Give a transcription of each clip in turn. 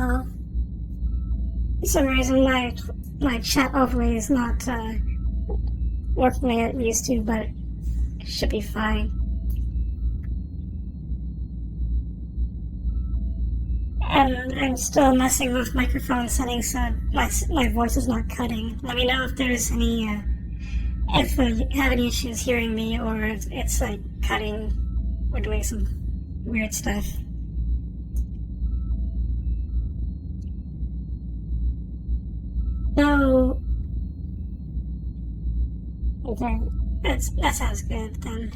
Well, for some reason my chat overlay is not working the way it used to, but it should be fine. And I'm still messing with microphone settings so my voice is not cutting. Let me know if there's any if you have any issues hearing me, or if it's like cutting or doing some weird stuff. So, okay, that sounds good then.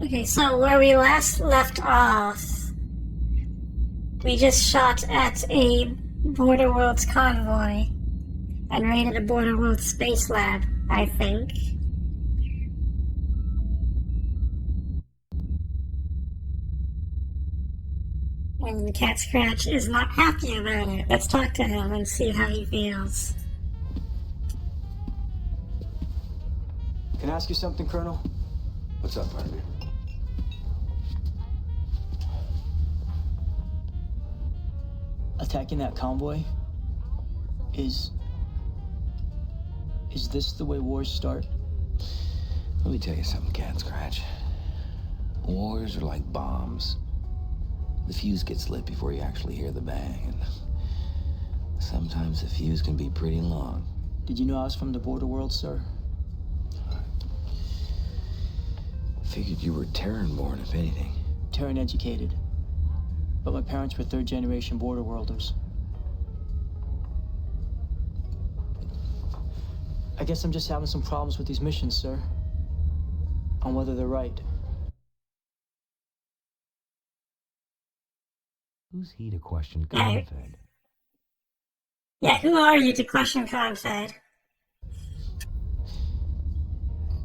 Okay, so where we last left off, we just shot at a Border Worlds convoy and raided a Border Worlds space lab, I think. And Cat Scratch is not happy about it. Let's talk to him and see how he feels. Can I ask you something, Colonel? What's up, partner? Attacking that convoy? Is this the way wars start? Let me tell you something, Cat Scratch. Wars are like bombs. The fuse gets lit before you actually hear the bang, and sometimes the fuse can be pretty long. Did you know I was from the Border World, sir? Figured you were Terran born, if anything. Terran educated. But my parents were third-generation Border Worlders. I guess I'm just having some problems with these missions, sir. On whether they're right. Who's he to question Confed? Yeah, who are you to question Confed?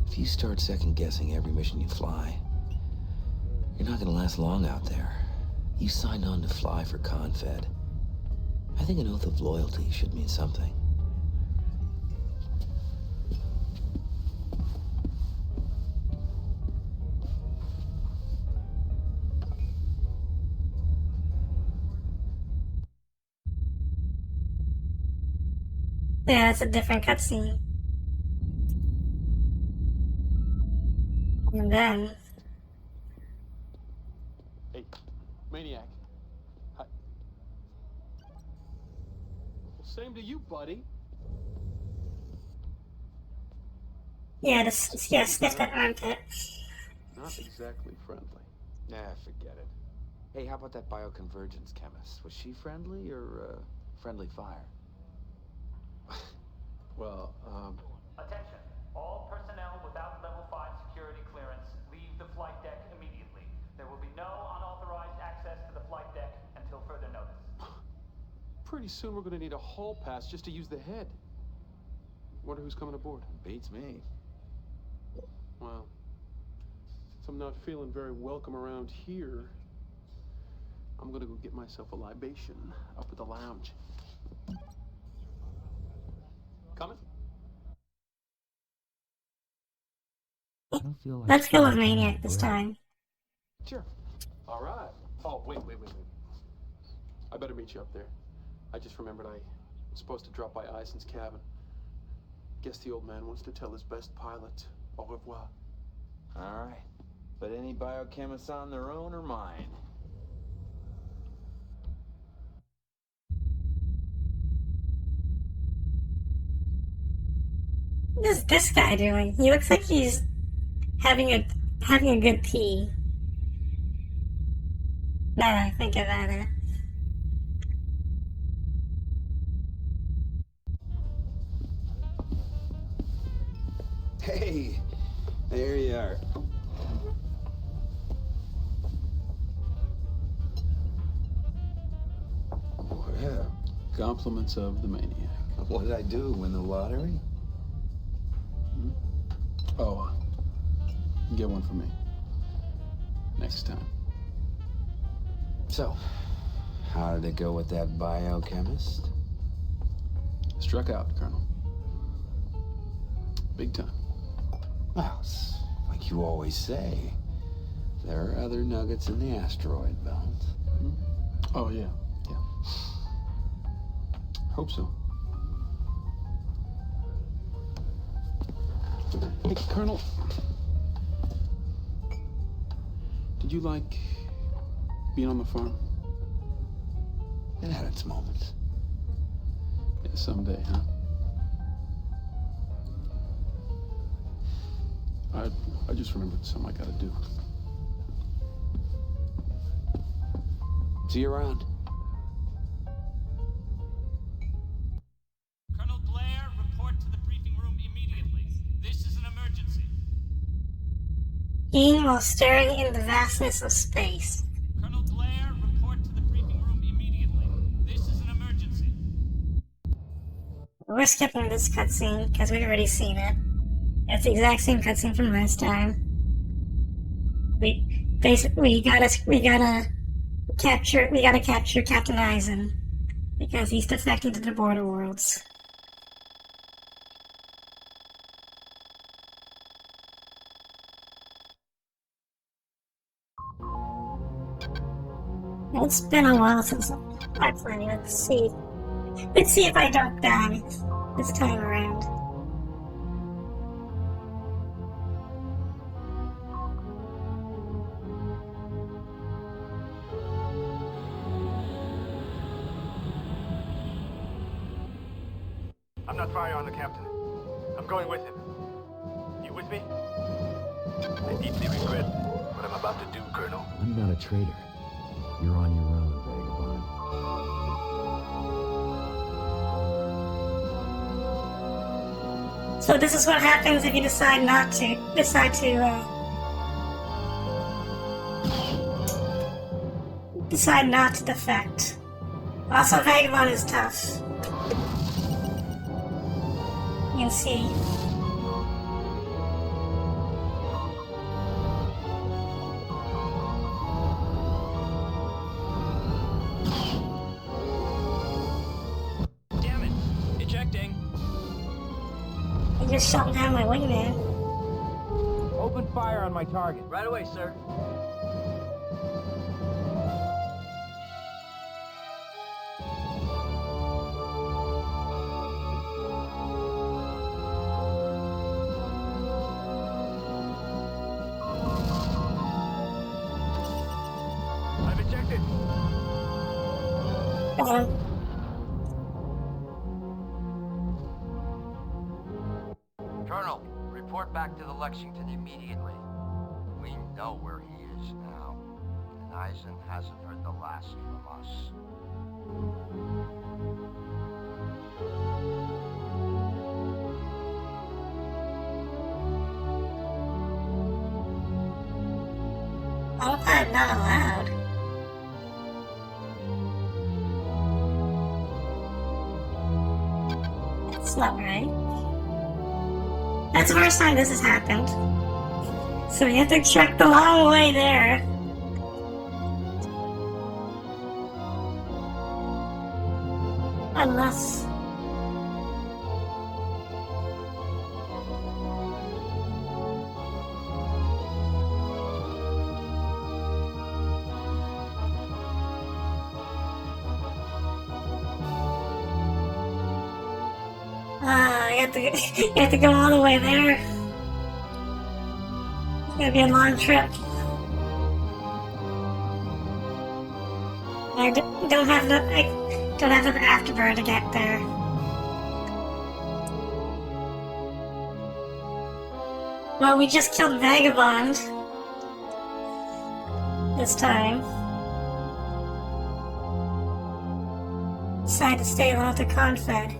If you start second-guessing every mission you fly, you're not gonna last long out there. You signed on to fly for Confed. I think an oath of loyalty should mean something. Yeah, it's a different cutscene. And then... Hey, Maniac. Hi. Well, same to you, buddy. yeah, sniff that armpit. Not exactly friendly. Nah, forget it. Hey, how about that bioconvergence chemist? Was she friendly or friendly fire? Well, Attention. All personnel without level 5 security clearance leave the flight deck immediately. There will be no unauthorized access to the flight deck until further notice. pretty soon we're gonna need a hall pass just to use the head. Wonder who's coming aboard. Beats me. Well, since I'm not feeling very welcome around here, I'm gonna go get myself a libation up at the lounge. Coming? I don't feel like Let's go with Maniac this time. Sure. All right. Oh, wait. I better meet you up there. I just remembered I was supposed to drop by Eisen's cabin. Guess the old man wants to tell his best pilot au revoir. All right. But any biochemists on their own or mine? What is this guy doing? He looks like he's having a good pee. Now that I think about it. Hey, there you are. Well, Compliments of the maniac. what did I do? Win the lottery? Oh, get one for me. Next time. So, how did it go with that biochemist? Struck out, Colonel. Big time. Well, like you always say, there are other nuggets in the asteroid belt. Oh, yeah. Hope so. Hey, Colonel. Did you like being on the farm? It had its moments. Yeah, someday, huh? I just remembered something I gotta do. See you around. Colonel Blair, report to the briefing room immediately. This is an emergency. Eating while staring in the vastness of space. Colonel Blair, report to the briefing room immediately. This is an emergency. We're skipping this cutscene because we've already seen it. It's the exact same cutscene from last time. We gotta capture Captain Eisen because he's defecting to the border worlds. It's been a while since I played. Let's see if I don't die this time around. I'm not firing on the captain. I'm going with him. You with me? I deeply regret what I'm about to do, Colonel. I'm not a traitor. You're on your own, vagabond. So this is what happens if you decide not to defect. Also, Vagabond is tough. You can see. Damn it! Ejecting. I just shot down my wingman. Open fire on my target. Right away, sir. I've ejected. Colonel, report back to the Lexington immediately. We know where he is now, and Eisen hasn't heard the last from us. I'm not allowed. That's not right. That's the first time this has happened. So you have to trek the long way there. Unless... you have to go all the way there. It's gonna be a long trip. I don't have the afterburn to get there. Well, we just killed Vagabond this time. Decided to stay along with the Confed.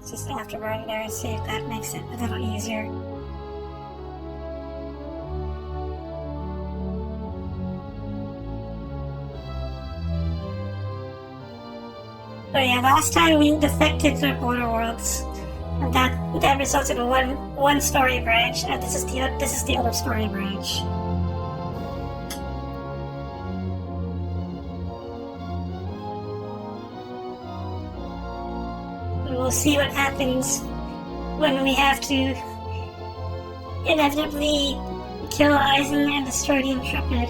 Just afterburn there and see if that makes it a little easier. But yeah, last time we defected to the border worlds, and that resulted in one story branch, and this is the other story branch. we'll see what happens when we have to inevitably kill Eisen and destroy the Intrepid.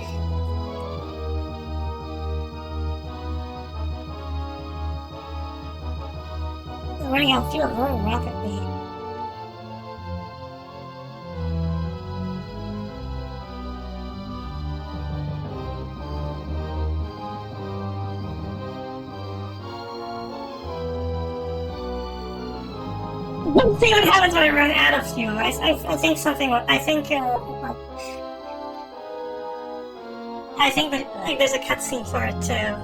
We're running out of fuel very rapidly. Let's see what happens when I run out of fuel. I think something. I think that like there's a cutscene for it too.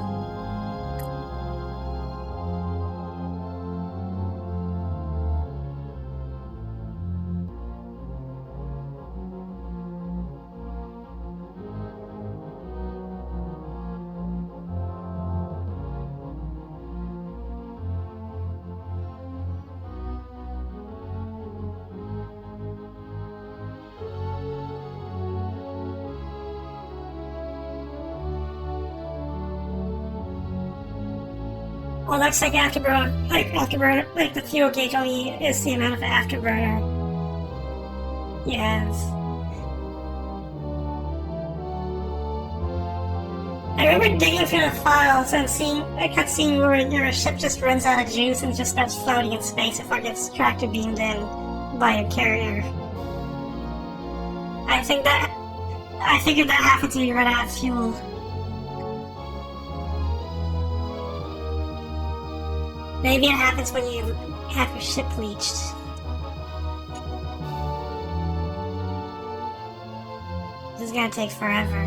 Well, looks like afterburner, like the fuel gauge only is the amount of afterburner you have. I remember digging through the files and seeing a cutscene where your ship just runs out of juice and just starts floating in space before it gets tractor beamed in by a carrier. I figured that happens when you run out of fuel. Maybe it happens when you have your ship leached. This is gonna take forever.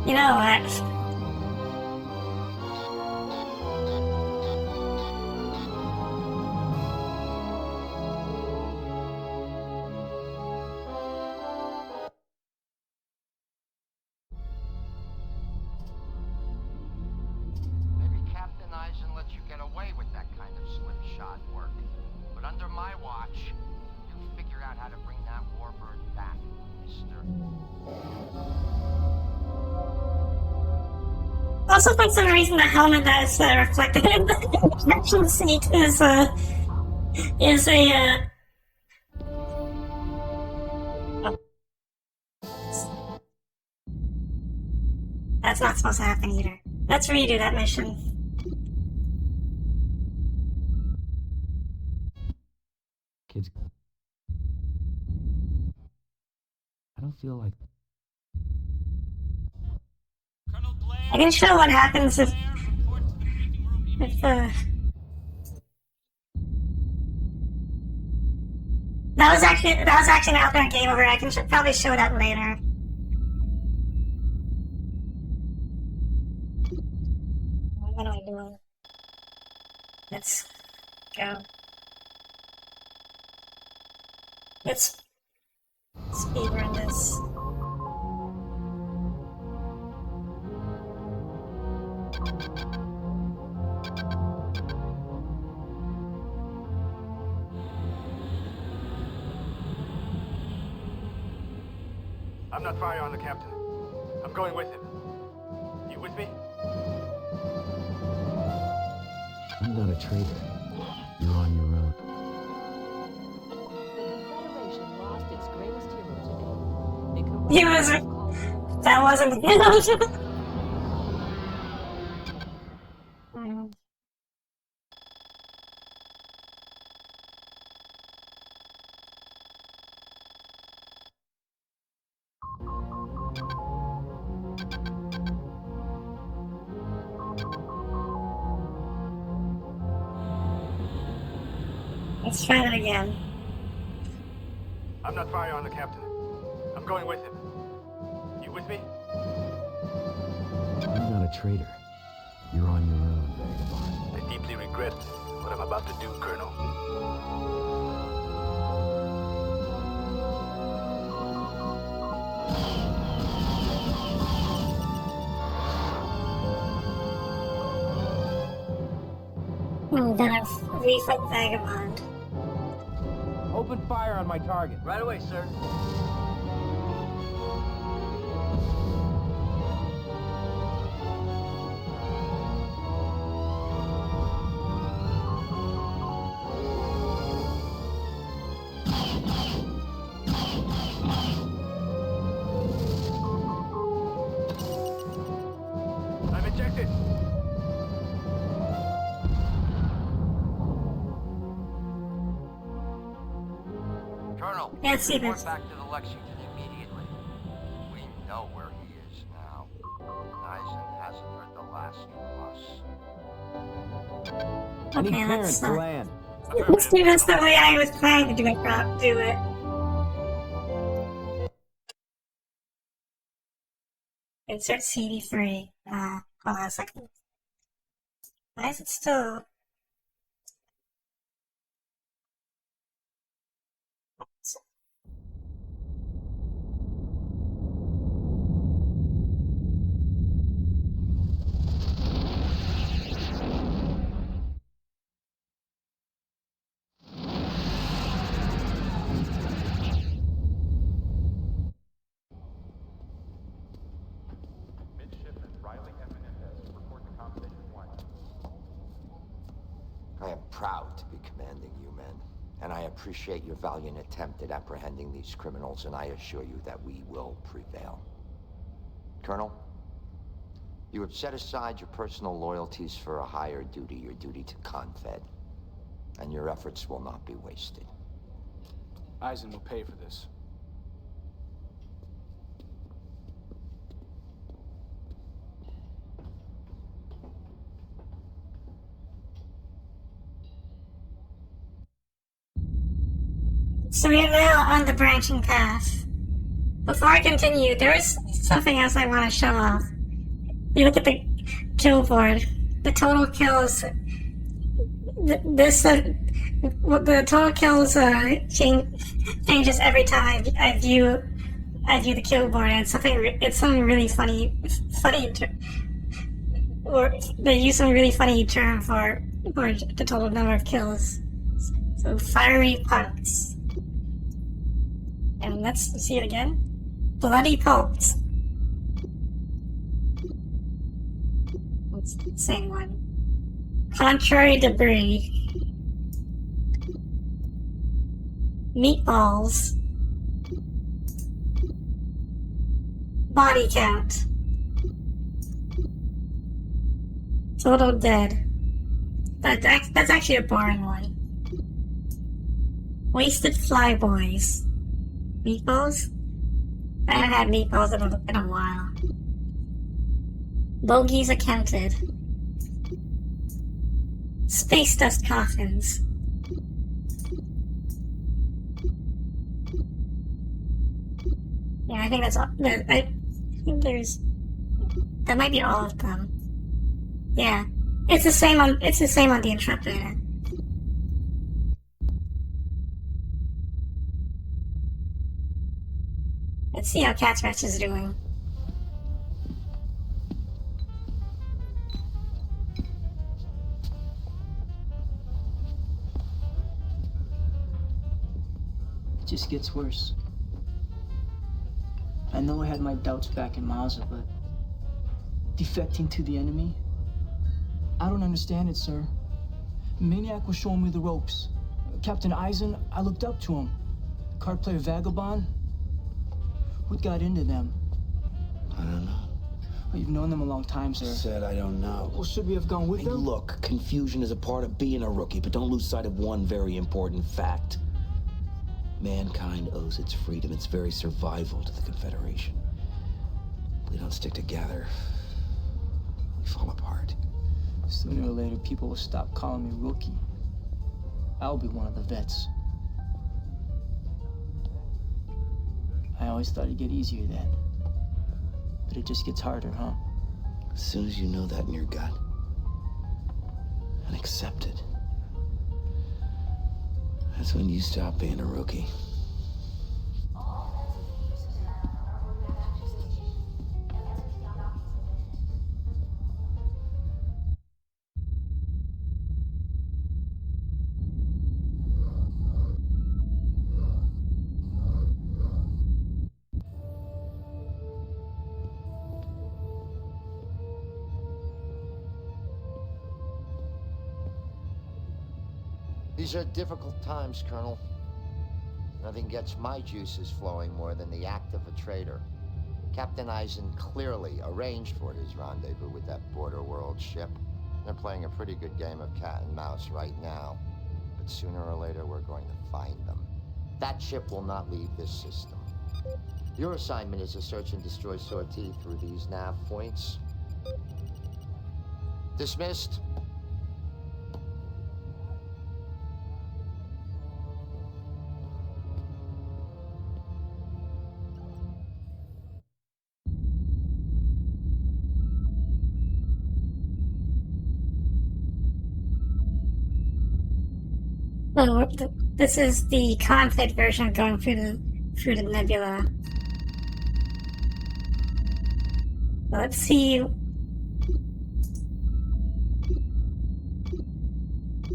You know what? Also, for some reason, the helmet that is reflected in the caption seat is a That's not supposed to happen either. Let's redo that mission. Kids. I don't feel like... I can show what happens if that was actually an outbound game over. I can probably show that later. What am I doing? Let's go. Let's speedrun this. I'm not firing on the captain. I'm going with him. You with me? I'm not a traitor. You're on your own. Federation lost its greatest hero today. He was. That wasn't him. Let's try that again. I'm not firing on the captain. I'm going with him. You with me? I'm not a traitor. You're on your own, Vagabond. I deeply regret what I'm about to do, Colonel. Then a refit Vagabond. Open fire on my target. Right away, sir. did this. Colonel, Can't see report this. back to the Lexington immediately. We know where he is now. And Eisen hasn't heard the last from us. I need Okay, clearance to land. let's do this the way I was trying to do it. Do it. Insert CD3. Hold on a second. Why is it still? Midshipman Riley Eminendez, report to Com Station 1. I am proud to be commanding you men, and I appreciate your valiant attempt at apprehending these criminals, and I assure you that we will prevail. Colonel, you have set aside your personal loyalties for a higher duty, your duty to Confed, and your efforts will not be wasted. Eisen will pay for this. So we are now on the branching path. Before I continue, there is something else I want to show off. You look at the kill board. The total kills. The total kills changes every time I view the kill board, and it's something really funny, or they use some really funny term for the total number of kills. So fiery punks. And let's see it again. Bloody pulps. It's the same one. Contrary debris. Meatballs. Body count. Total dead. That's actually a boring one. Wasted flyboys. Meatballs? I haven't had meatballs in a while. Bogies accounted. Space dust coffins. Yeah, I think that's all. I think that might be all of them. Yeah, it's the same on the Intrepid. Let's see how Cat Scratch is doing. It just gets worse. I know I had my doubts back in Mazda, but defecting to the enemy? I don't understand it, sir. Maniac was showing me the ropes. Captain Eisen, I looked up to him. Card player Vagabond? What got into them? I don't know. Well, you've known them a long time, sir. Said I don't know. Well, should we have gone with Hey, them? look, confusion is a part of being a rookie, but don't lose sight of one very important fact. Mankind owes its freedom, its very survival to the Confederation. If we don't stick together, we fall apart. Sooner or later, people will stop calling me rookie. I'll be one of the vets. I always thought it'd get easier then. But it just gets harder, huh? As soon as you know that in your gut and accept it, that's when you stop being a rookie. These are difficult times, Colonel. Nothing gets my juices flowing more than the act of a traitor. Captain Eisen clearly arranged for his rendezvous with that border world ship. They're playing a pretty good game of cat and mouse right now. But sooner or later, we're going to find them. That ship will not leave this system. Your assignment is a search and destroy sortie through these nav points. Dismissed. Oh, this is the conflict version of going through the nebula. Let's see.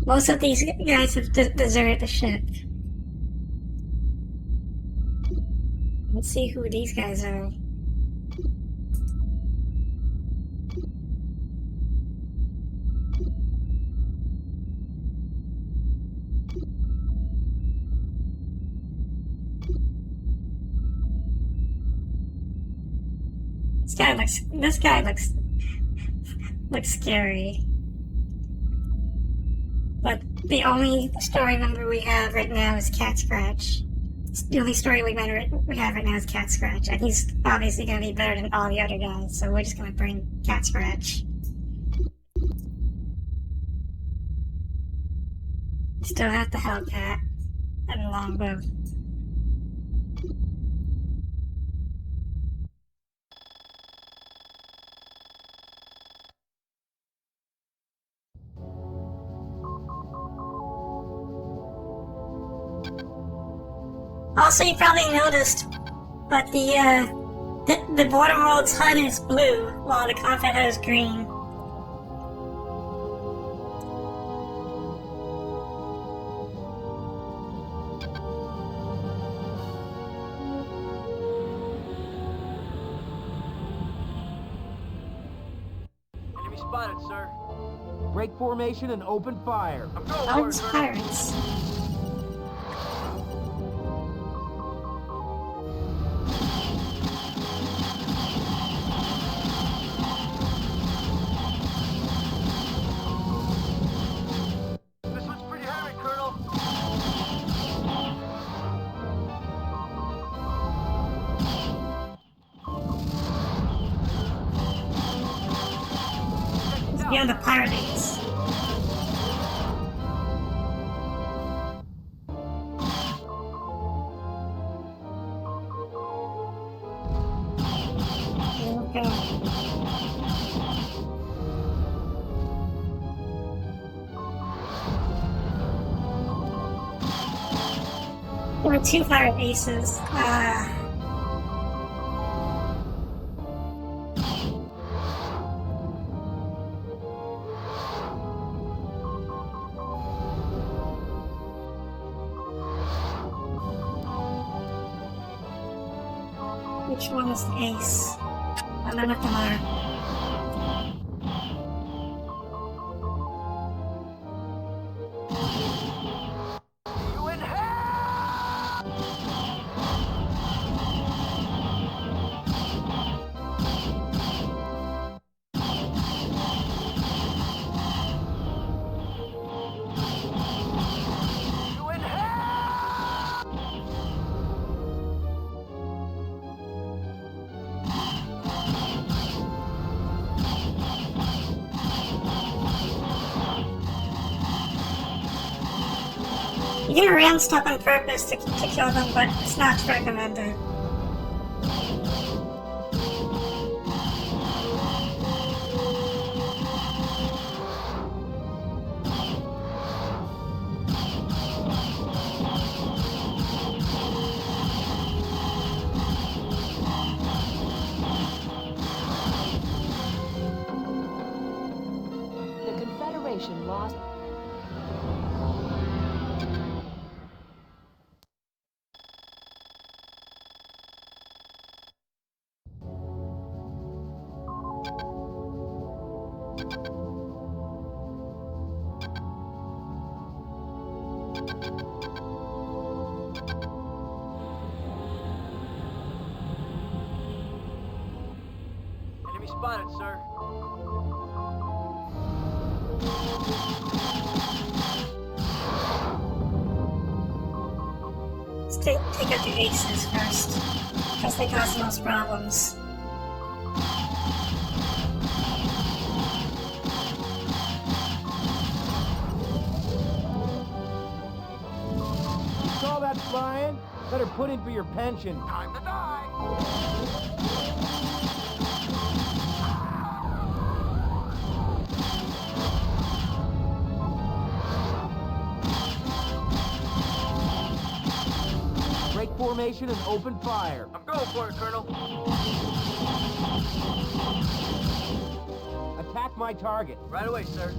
Most of these guys have deserted the ship. Let's see who these guys are. This guy looks scary. But the only story member we have right now is Cat Scratch. The only story we have right now is Cat Scratch, and he's obviously gonna be better than all the other guys, so we're just gonna bring Cat Scratch. Still have the Hellcat and the longbow. Also, you probably noticed, but the border world's HUD is blue, while the conflict HUD is green. Enemy spotted, sir. Break formation and open fire. I'm going Oh, for it's it, Colonel. pirates. This one's pretty heavy, Colonel. It's beyond the pirate base. There we go. There were two pirate bases. Which one is the ace? None of them are. You in hell! You in hell! You can ram stuff on purpose to kill them, but it's not recommended. The Confederation lost. Let's take out the aces first, because they cause the most problems. Saw that flying? Better put in for your pension. Time to die! Break formation and open fire. I'm going for it, Colonel. Attack my target. Right away, sir.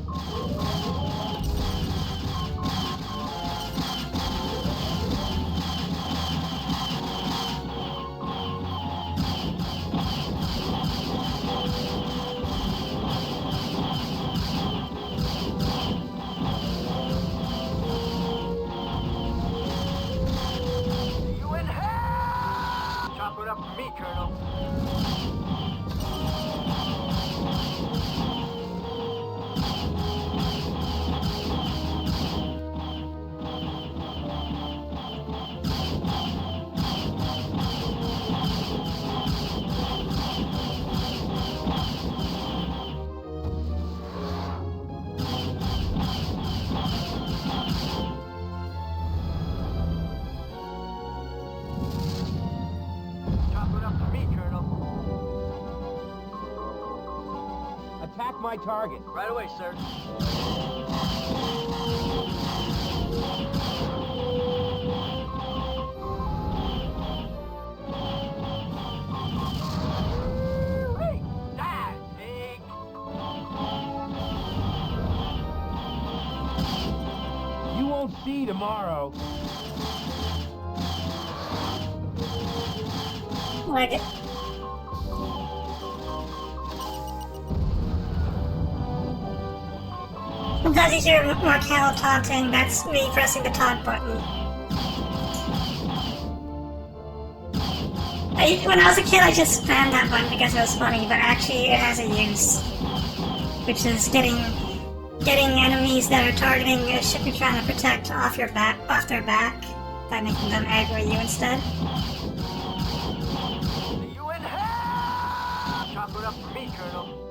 Up for me, Colonel. Attack my target. Right away, sir. Hey, die, pig. You won't see tomorrow. Like it. Sometimes you hear Markel taunting, that's me pressing the taunt button. When I was a kid, I just spammed that button because it was funny, but actually it has a use. Which is getting enemies that are targeting a ship you're trying to protect off their back, by making them aggro you instead. You in hell! Chop it up for me, Colonel.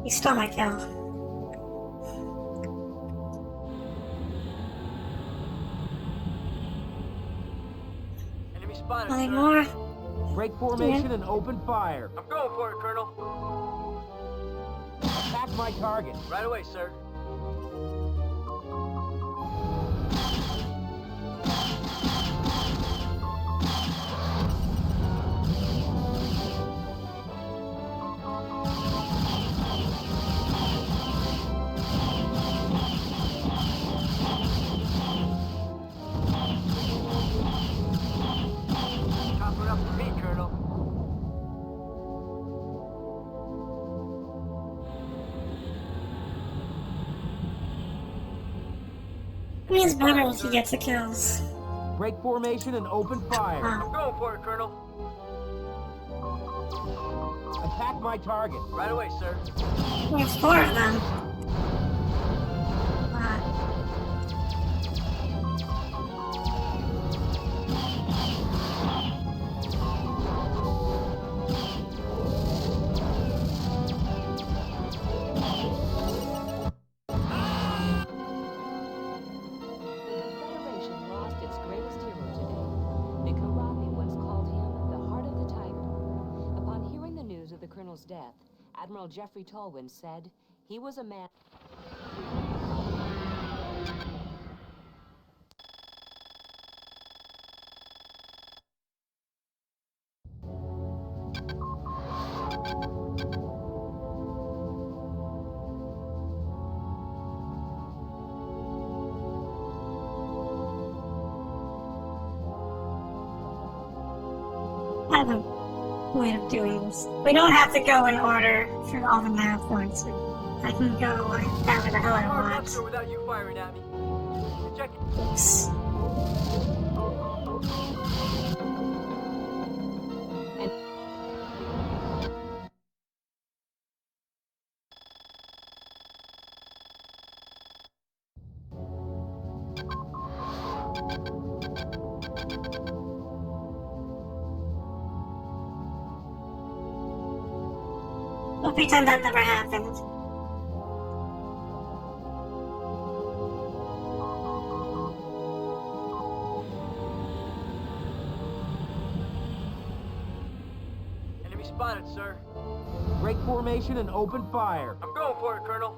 You stole my kill. Enemy spotted. Nothing more. Break formation and open fire. I'm going for it, Colonel. Attack my target. Right away, sir. I mean, it's better if he gets the kills. Break formation and open fire. I'm going for it, Colonel. Attack my target. Right away, sir. There's 4 of them. Death, Admiral Jeffrey Tolwyn said he was a man. Adam. way of doing this. We don't have to go in order for all the nav points. I can go however the hell I Hard want. enough, sir, without you firing at me. Check it. Oops. We'll pretend that never happened. Enemy spotted, sir. Break formation and open fire. I'm going for it, Colonel.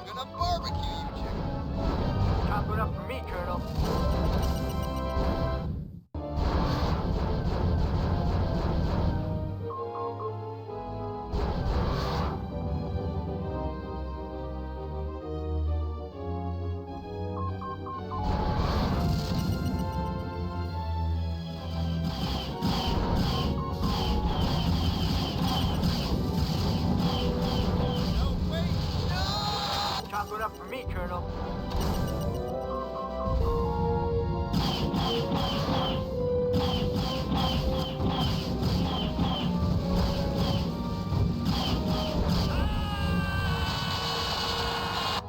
Gonna barbecue you, chicken. Chop it up for me, Colonel. No, wait, no! Chop it up for me, Colonel.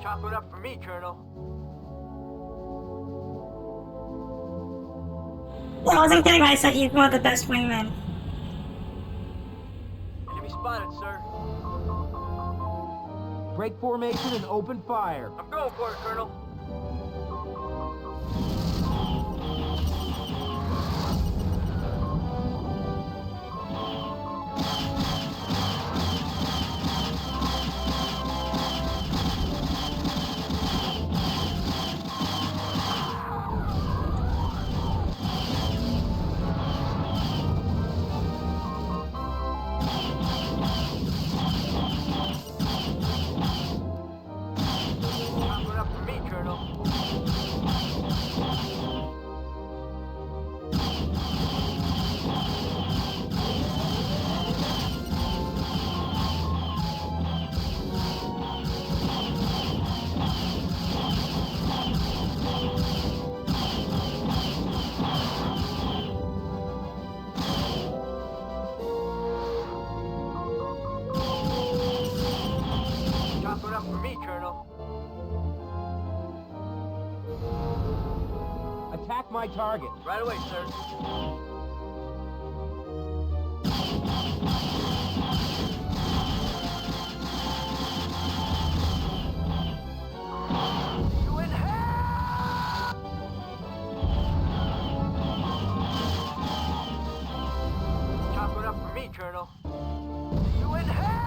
Chop it up for me, Colonel. I wasn't kidding when I said he's one of the best wingmen. Enemy spotted, sir. Break formation and open fire. I'm going for it, Colonel. Chop it up for me, Colonel. Chop it up for me, Colonel. Attack my target. Right away, sir. You in hell! Chop it up for me, Colonel. You in hell!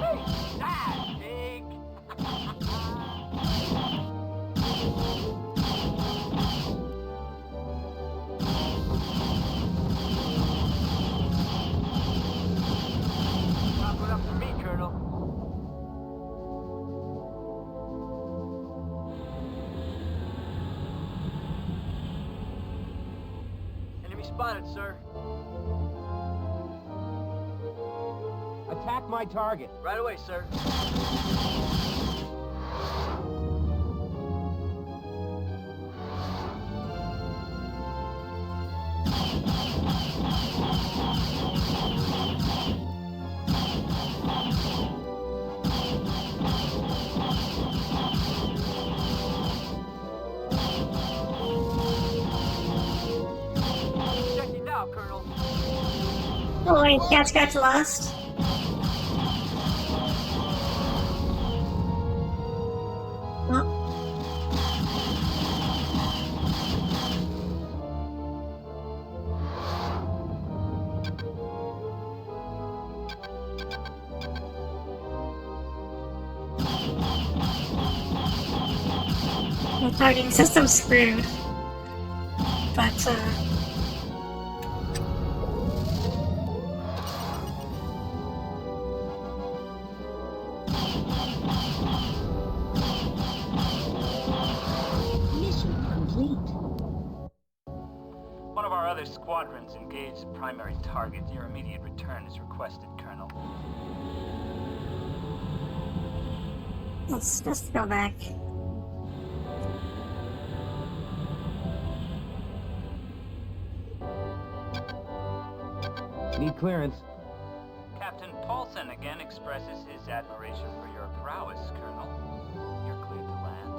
Hey, that pig! Chop it up for me, Colonel. Enemy spotted, sir. Attack my target. Right away, sir. Check it out, Colonel. Oh wait, cats got lost. Well, the targeting system's screwed. but Mission complete. One of our other squadrons engaged the primary target. Your immediate return is requested, Colonel. let's just go back. Need clearance. Captain Paulson again expresses his admiration for your prowess, Colonel. You're cleared to land.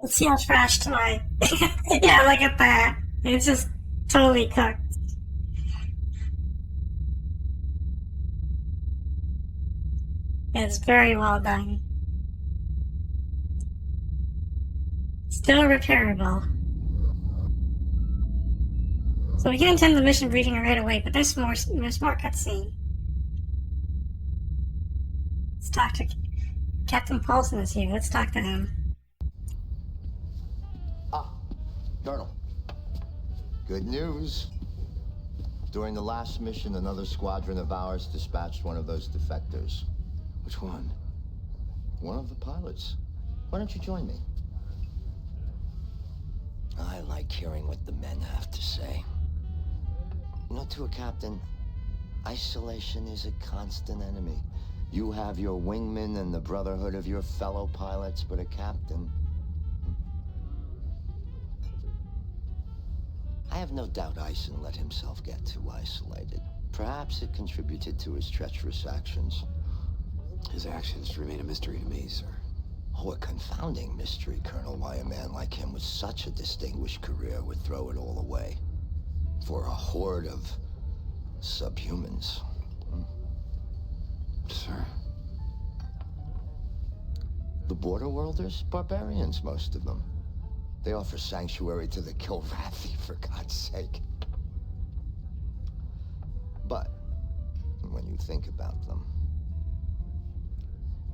Let's see how trashed my yeah, look at that. It's just totally cooked. It's very well done. Still repairable. So we can attend the mission briefing right away, but there's more cutscene. Let's talk to Captain Paulson is here. Let's talk to him. Colonel. Good news. During the last mission, another squadron of ours dispatched one of those defectors. Which one? One of the pilots. Why don't you join me? I like hearing what the men have to say. You know, to a captain, isolation is a constant enemy. You have your wingmen and the brotherhood of your fellow pilots, but a captain... I have no doubt Eisen let himself get too isolated. Perhaps it contributed to his treacherous actions. His actions remain a mystery to me, sir. Oh, a confounding mystery, Colonel, why a man like him with such a distinguished career would throw it all away. For a horde of subhumans. Sir? The Border Worlders? Barbarians, most of them. They offer sanctuary to the Kilrathi, for God's sake. But, when you think about them,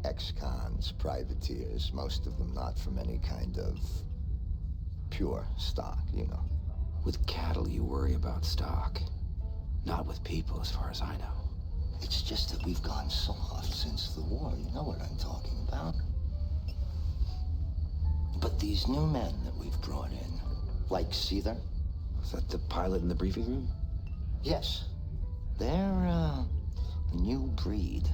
ex-cons, privateers, most of them not from any kind of pure stock, you know. With cattle, you worry about stock. Not with people, as far as I know. It's just that we've gone soft since the war. You know what I'm talking about. But these new men that we've brought in, like Seether. Is that the pilot in the briefing room? Yes. They're a new breed.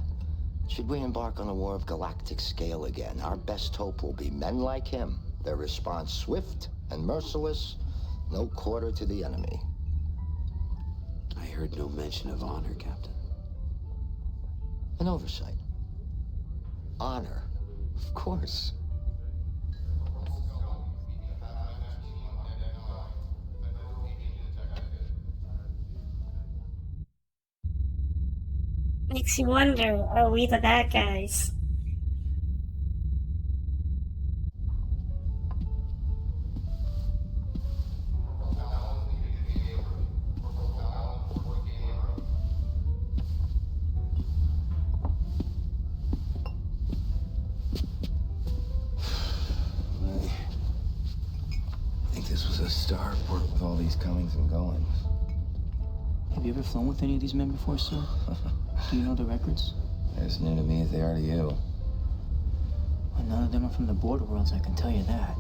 Should we embark on a war of galactic scale again, our best hope will be men like him. Their response swift and merciless, no quarter to the enemy. I heard no mention of honor, Captain. An oversight. Honor, of course. Makes you wonder, are we the bad guys? I think this was a starport with all these comings and goings. Have you ever flown with any of these men before, sir? Do you know the records? They're as new to me as they are to you. Well, none of them are from the Border Worlds, I can tell you that.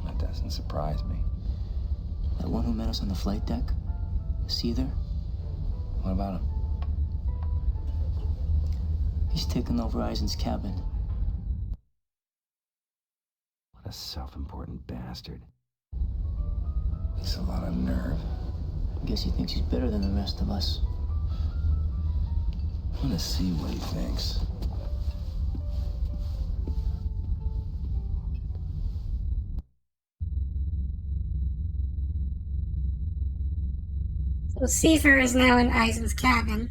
That doesn't surprise me. That one who met us on the flight deck? Seether? What about him? He's taken over Eisen's cabin. What a self-important bastard. Takes a lot of nerve. I guess he thinks he's better than the rest of us. I want to see what he thinks. So Seether is now in Eisen's cabin.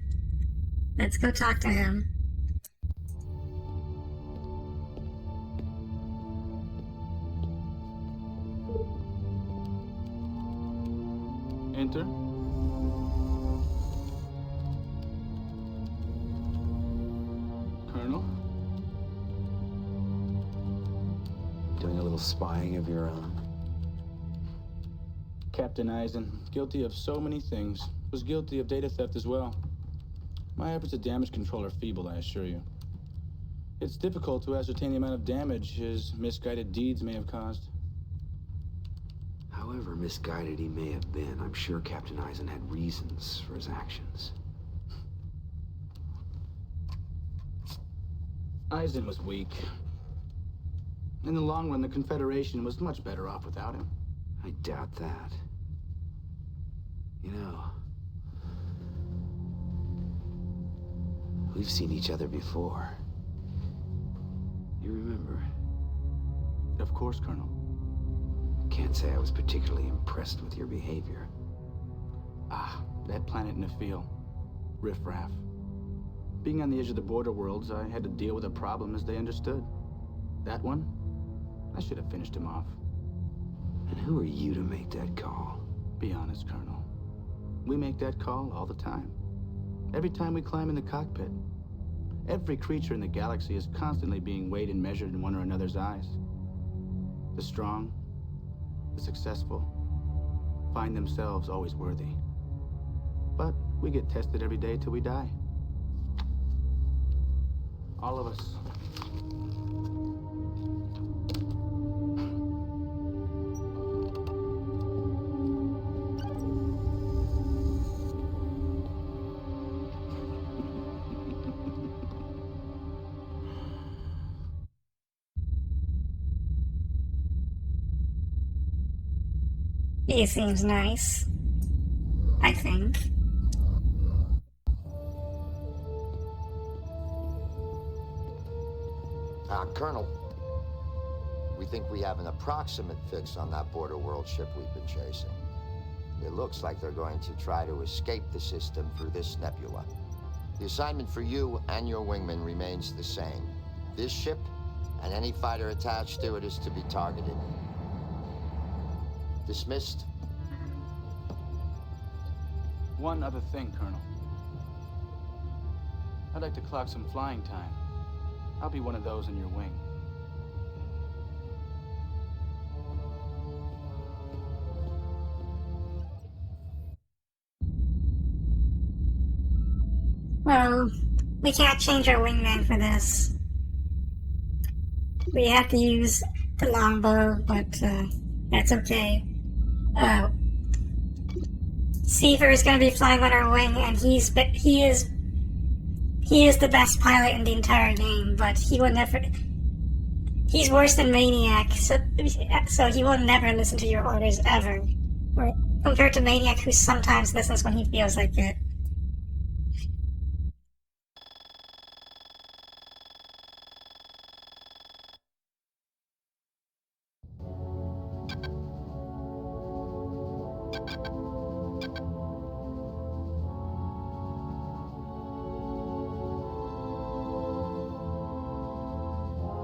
Let's go talk to him. Enter. Doing a little spying of your own? Captain Eisen, guilty of so many things, was guilty of data theft as well. My efforts at damage control are feeble, I assure you. It's difficult to ascertain the amount of damage his misguided deeds may have caused. However misguided he may have been, I'm sure Captain Eisen had reasons for his actions. Eisen was weak. In the long run, the Confederation was much better off without him. I doubt that. You know, we've seen each other before. You remember? Of course, Colonel. Can't say I was particularly impressed with your behavior. Ah, that planet in the field. Riff-raff. Being on the edge of the border worlds, I had to deal with a problem as they understood. That one, I should have finished him off. And who are you to make that call? Be honest, Colonel. We make that call all the time. Every time we climb in the cockpit. Every creature in the galaxy is constantly being weighed and measured in one or another's eyes. The strong, the successful, find themselves always worthy. But we get tested every day till we die. All of us. He seems nice. I think. Colonel, we think we have an approximate fix on that border world ship we've been chasing. It looks like they're going to try to escape the system through this nebula. The assignment for you and your wingman remains the same. This ship and any fighter attached to it is to be targeted. Dismissed. One other thing, Colonel. I'd like to clock some flying time. I'll be one of those in your wing. Well, we can't change our wingman for this. We have to use the longbow, but that's okay. Seaver is going to be flying on our wing, and he is the best pilot in the entire game, but he will never. He's worse than Maniac, so he will never listen to your orders ever. Compared to Maniac, who sometimes listens when he feels like it.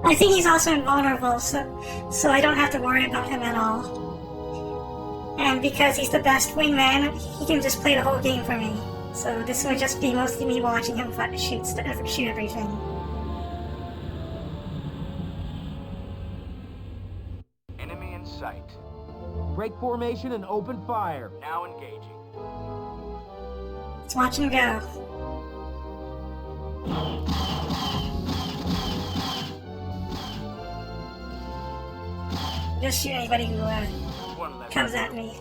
I think he's also invulnerable, so I don't have to worry about him at all. And because he's the best wingman, he can just play the whole game for me. So this would just be mostly me watching him shoot everything. Enemy in sight. Break formation and open fire. Now engaging. Let's watch him go. Just shoot anybody who comes at me.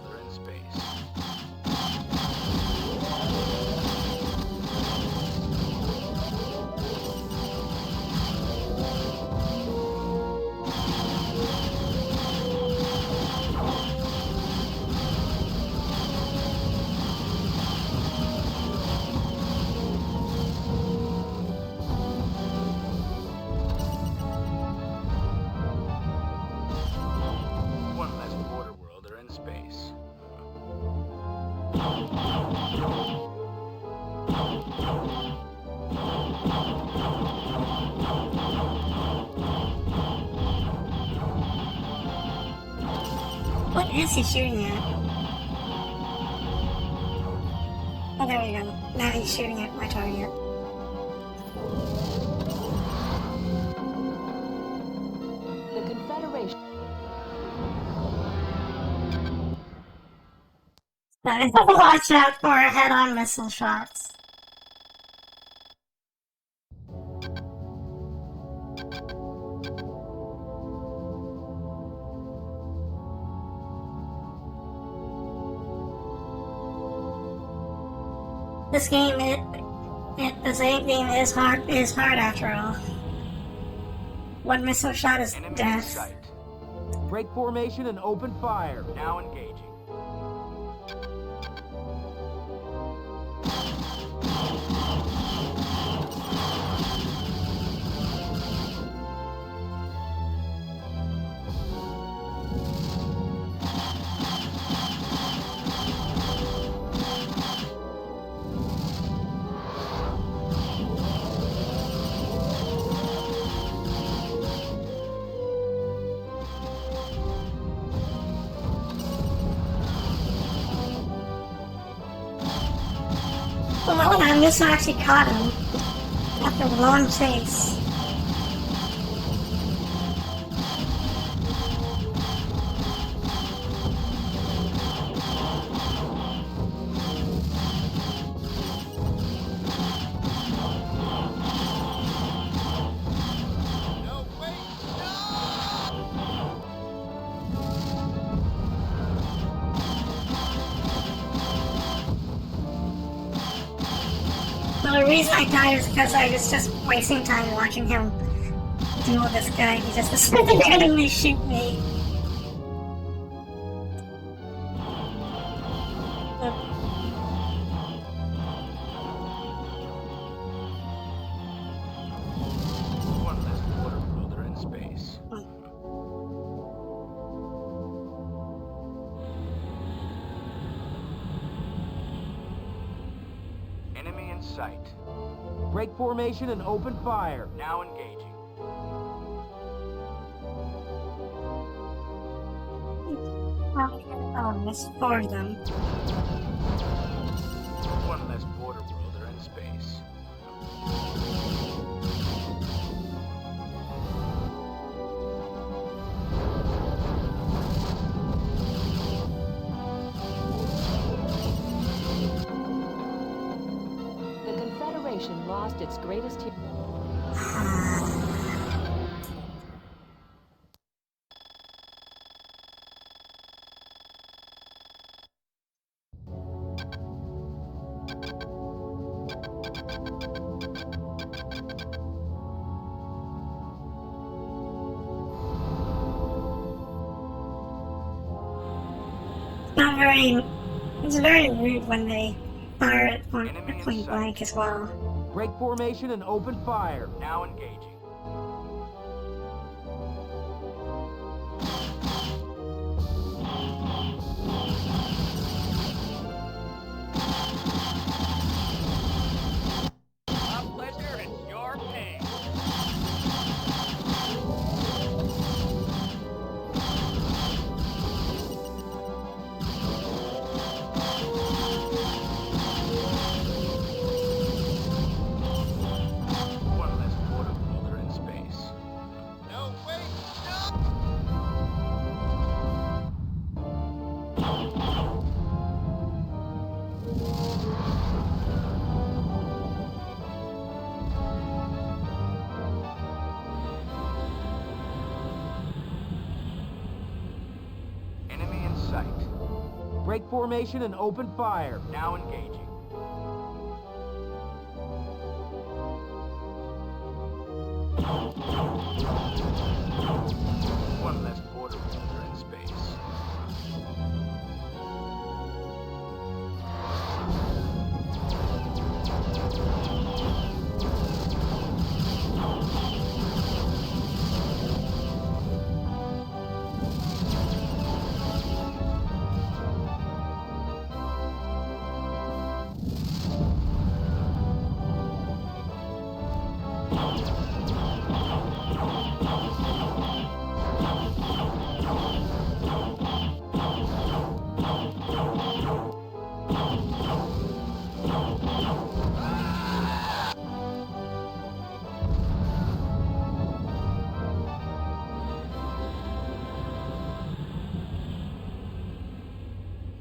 What is he shooting at? Oh, there we go. Now he's shooting at my target. The Confederation... Watch out for head-on missile shots. This game, the same game is hard after all. One missile shot is Enemy in death. sight. Break formation and open fire. Now engaging. Well, that missile actually caught him after a long chase. No, wait, Well, the reason I died is because I was just wasting time watching him duel this guy. He just decided to randomly shoot me. One less water brother in space. Enemy in sight. Break formation and open fire. Now engaging. Oh, missed four of them. One less border brother in space. The Confederation lost its greatest hero. Not very. It's very rude when they fire at point blank as well. Break formation and open fire. Now engaging. my pleasure and your pain. One less border brother in space. No, wait, no! Enemy in sight. Break formation and open fire. Now engaging. One less border brother in space.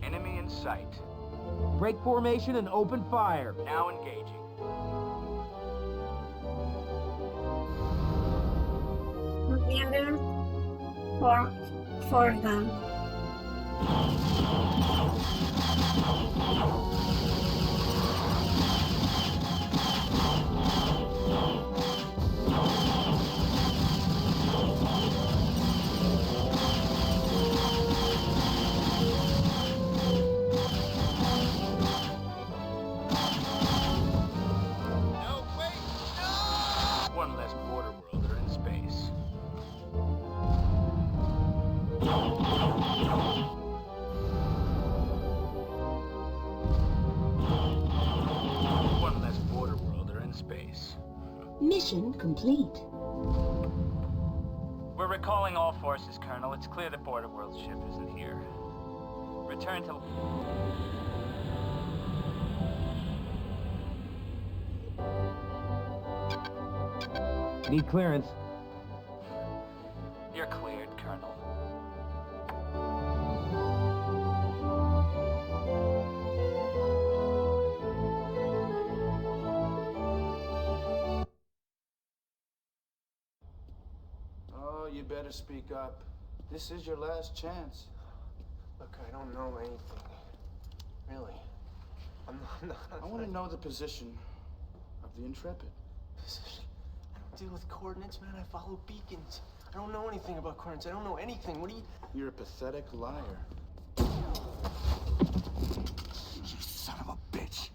Enemy in sight. Break formation and open fire. Now engaging. The other four of them. One less border worlder in space. One less border worlder in space. Mission complete. We're recalling all forces, Colonel. It's clear the border world ship isn't here. Return to... Need clearance. You're cleared, Colonel. Oh, you better speak up. This is your last chance. Look, I don't know anything. Really. I'm not... I want to know the position of the Intrepid. I don't deal with coordinates, man. I follow beacons. I don't know anything about coordinates. I don't know anything. What do you... You're a pathetic liar. You son of a bitch.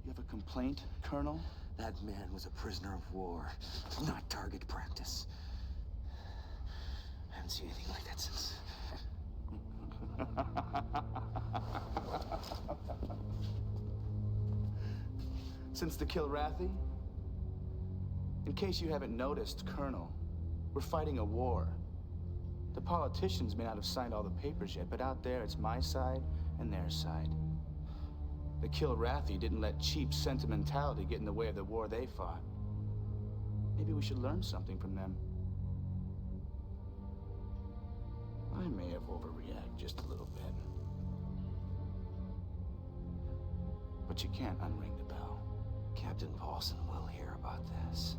You have a complaint, Colonel? That man was a prisoner of war, not target practice. I haven't seen anything like that since... Since the Kilrathi? In case you haven't noticed, Colonel, we're fighting a war. The politicians may not have signed all the papers yet, but out there it's my side and their side. The Kilrathi didn't let cheap sentimentality get in the way of the war they fought. Maybe we should learn something from them. I may have overreacted just a little bit. But you can't unring the bell. Captain Paulson will hear about this.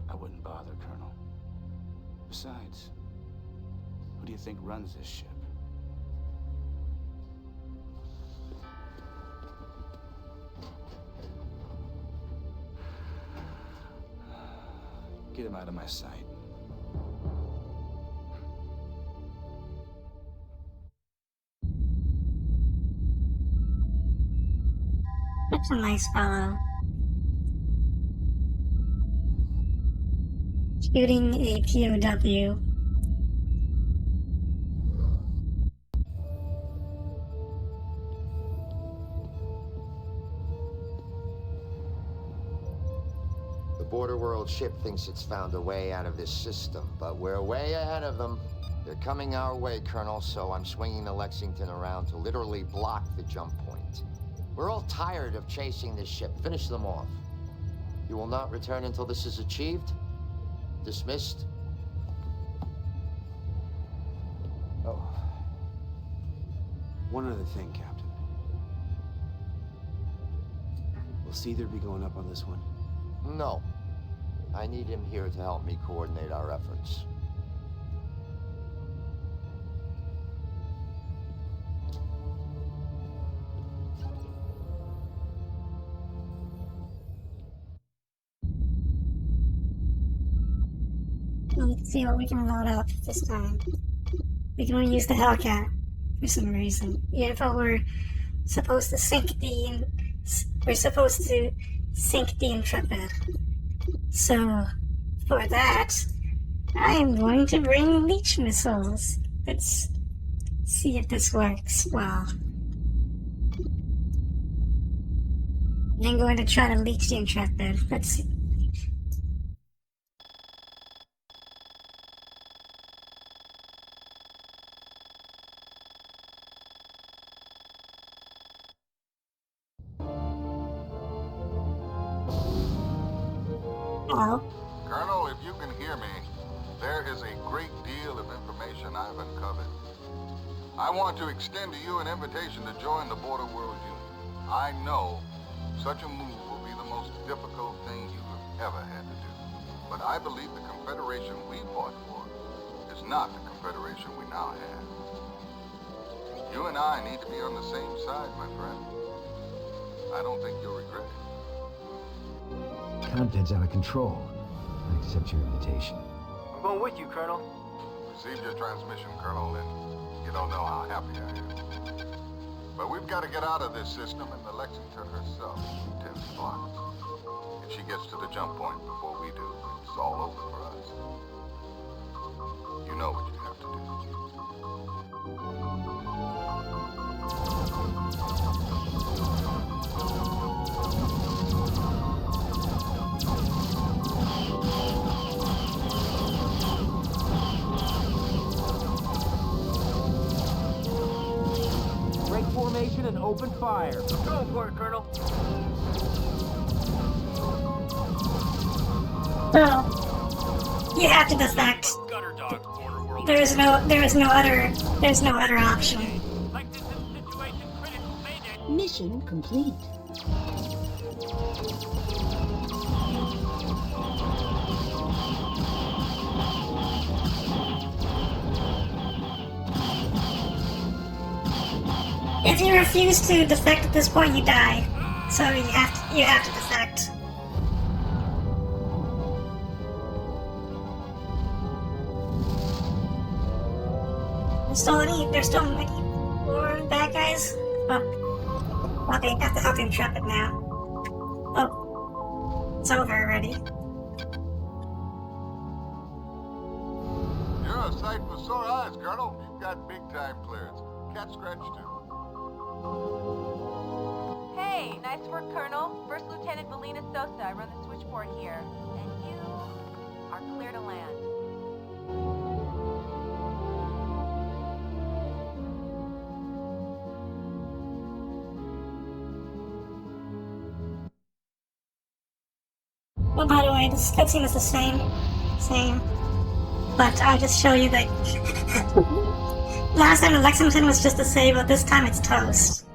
I wouldn't bother, Colonel. Besides, who do you think runs this ship? Get him out of my sight. That's a nice fellow. Shooting a POW. The border world ship thinks it's found a way out of this system, but we're way ahead of them. They're coming our way, Colonel, so I'm swinging the Lexington around to literally block the jump point. We're all tired of chasing this ship. Finish them off. You will not return until this is achieved? Dismissed? Oh. One other thing, Captain. Will Seether be going up on this one? No. I need him here to help me coordinate our efforts. Let's see what we can load up this time. We can only use the Hellcat for some reason. Even though we're supposed to sink the Intrepid. So, for that, I am going to bring leech missiles. Let's see if this works well. I'm going to try to leech the Intrepid. Let's see. Hello? Colonel, if you can hear me, there is a great deal of information I've uncovered. I want to extend to you an invitation to join the Border World Union. I know such a move will be the most difficult thing you have ever had to do. But I believe the Confederation we fought for is not the Confederation we now have. You and I need to be on the same side, my friend. I don't think you'll regret it. Confed's out of control. I accept your invitation. I'm going with you, Colonel. Received your transmission, Colonel, and you don't know how happy I am. But we've got to get out of this system, and the Lexington herself, Lieutenant Block. If she gets to the jump point before we do, it's all over for us. You know what you have to do. Break formation and open fire. I'm going for it, Colonel. Well, you have to defect. There's no other option. Mission complete. If you refuse to defect at this point, you die. So you have to defect. There's still many more bad guys. Well, they have to help the Intrepid now. Oh, it's over already. You're a sight for sore eyes, Colonel. You've got big-time clearance. Cat scratch, too. Hey, nice work, Colonel. First Lieutenant Valina Sosa, I run the switchboard here. And you are clear to land. Well, by the way, this cutscene is the same. But I'll just show you that last time in Lexington was just a save, but this time it's toast.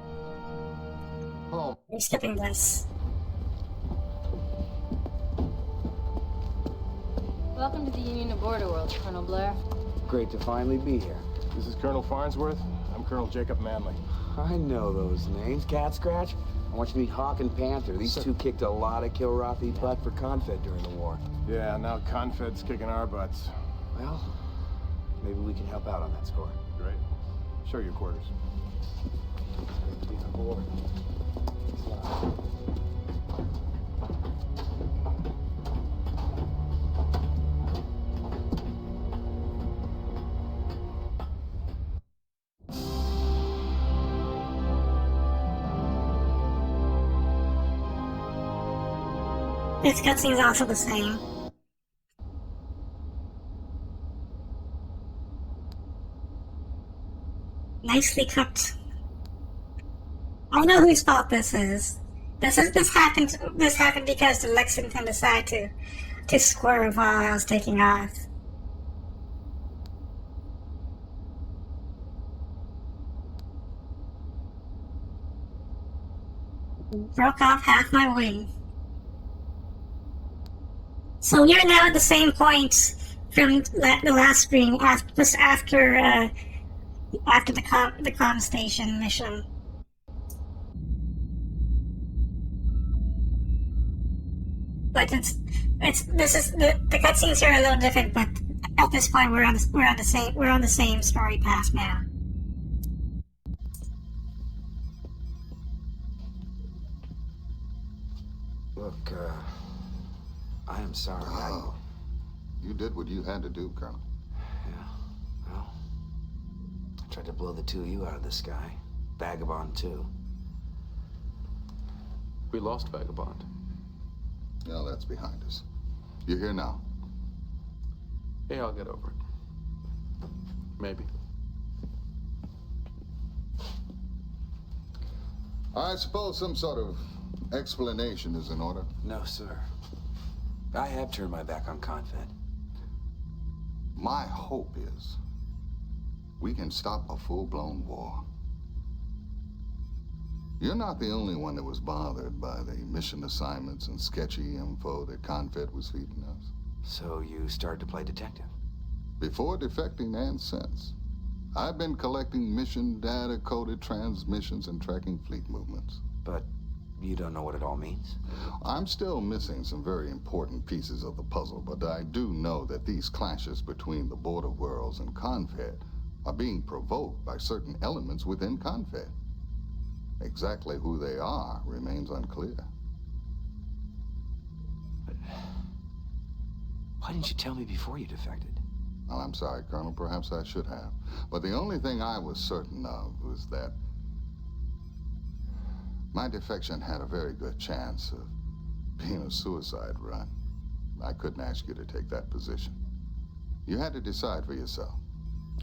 Oh. You're skipping this. Welcome to the Union of Border Worlds, Colonel Blair. Great to finally be here. This is Colonel Farnsworth. I'm Colonel Jacob Manley. I know those names. Cat Scratch? I want you to meet Hawk and Panther. These two kicked a lot of Kilrathi butt for Confed during the war. Yeah, now Confed's kicking our butts. Well, maybe we can help out on that score. Great. Show your quarters. Be on board. This cutscene is also the same. Nicely cooked. I know whose fault this is. This happened because the Lexington decided to swerve while I was taking off. Broke off half my wing. So you're now at the same point from the last screen, just after the comm station mission. But the cutscenes here are a little different, but at this point we're on the same story path now. Look, I am sorry. Oh, you did what you had to do, Colonel. Yeah, well, I tried to blow the two of you out of the sky. Vagabond, too. We lost Vagabond. Yeah, that's behind us. You're here now. Hey, I'll get over it. Maybe. I suppose some sort of explanation is in order. No, sir. I have turned my back on Confed. My hope is we can stop a full-blown war. You're not the only one that was bothered by the mission assignments and sketchy info that Confed was feeding us. So you started to play detective? Before defecting and since, I've been collecting mission data, coded transmissions, and tracking fleet movements. But you don't know what it all means? I'm still missing some very important pieces of the puzzle, but I do know that these clashes between the border worlds and Confed are being provoked by certain elements within Confed. Exactly who they are remains unclear. But why didn't you tell me before you defected? Well, I'm sorry, Colonel. Perhaps I should have. But the only thing I was certain of was that my defection had a very good chance of being a suicide run. I couldn't ask you to take that position. You had to decide for yourself.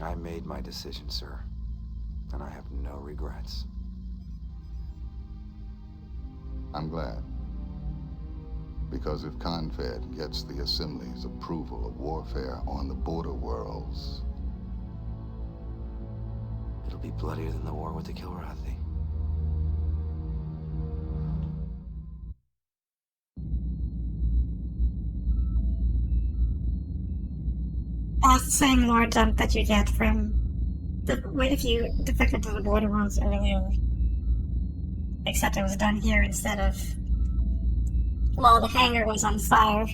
I made my decision, sir. And I have no regrets. I'm glad. Because if Confed gets the Assembly's approval of warfare on the border worlds, it'll be bloodier than the war with the Kilrathi. That's the same lore dump that you get from if you defected to the border worlds earlier. Except it was done here instead of while the hangar was on fire.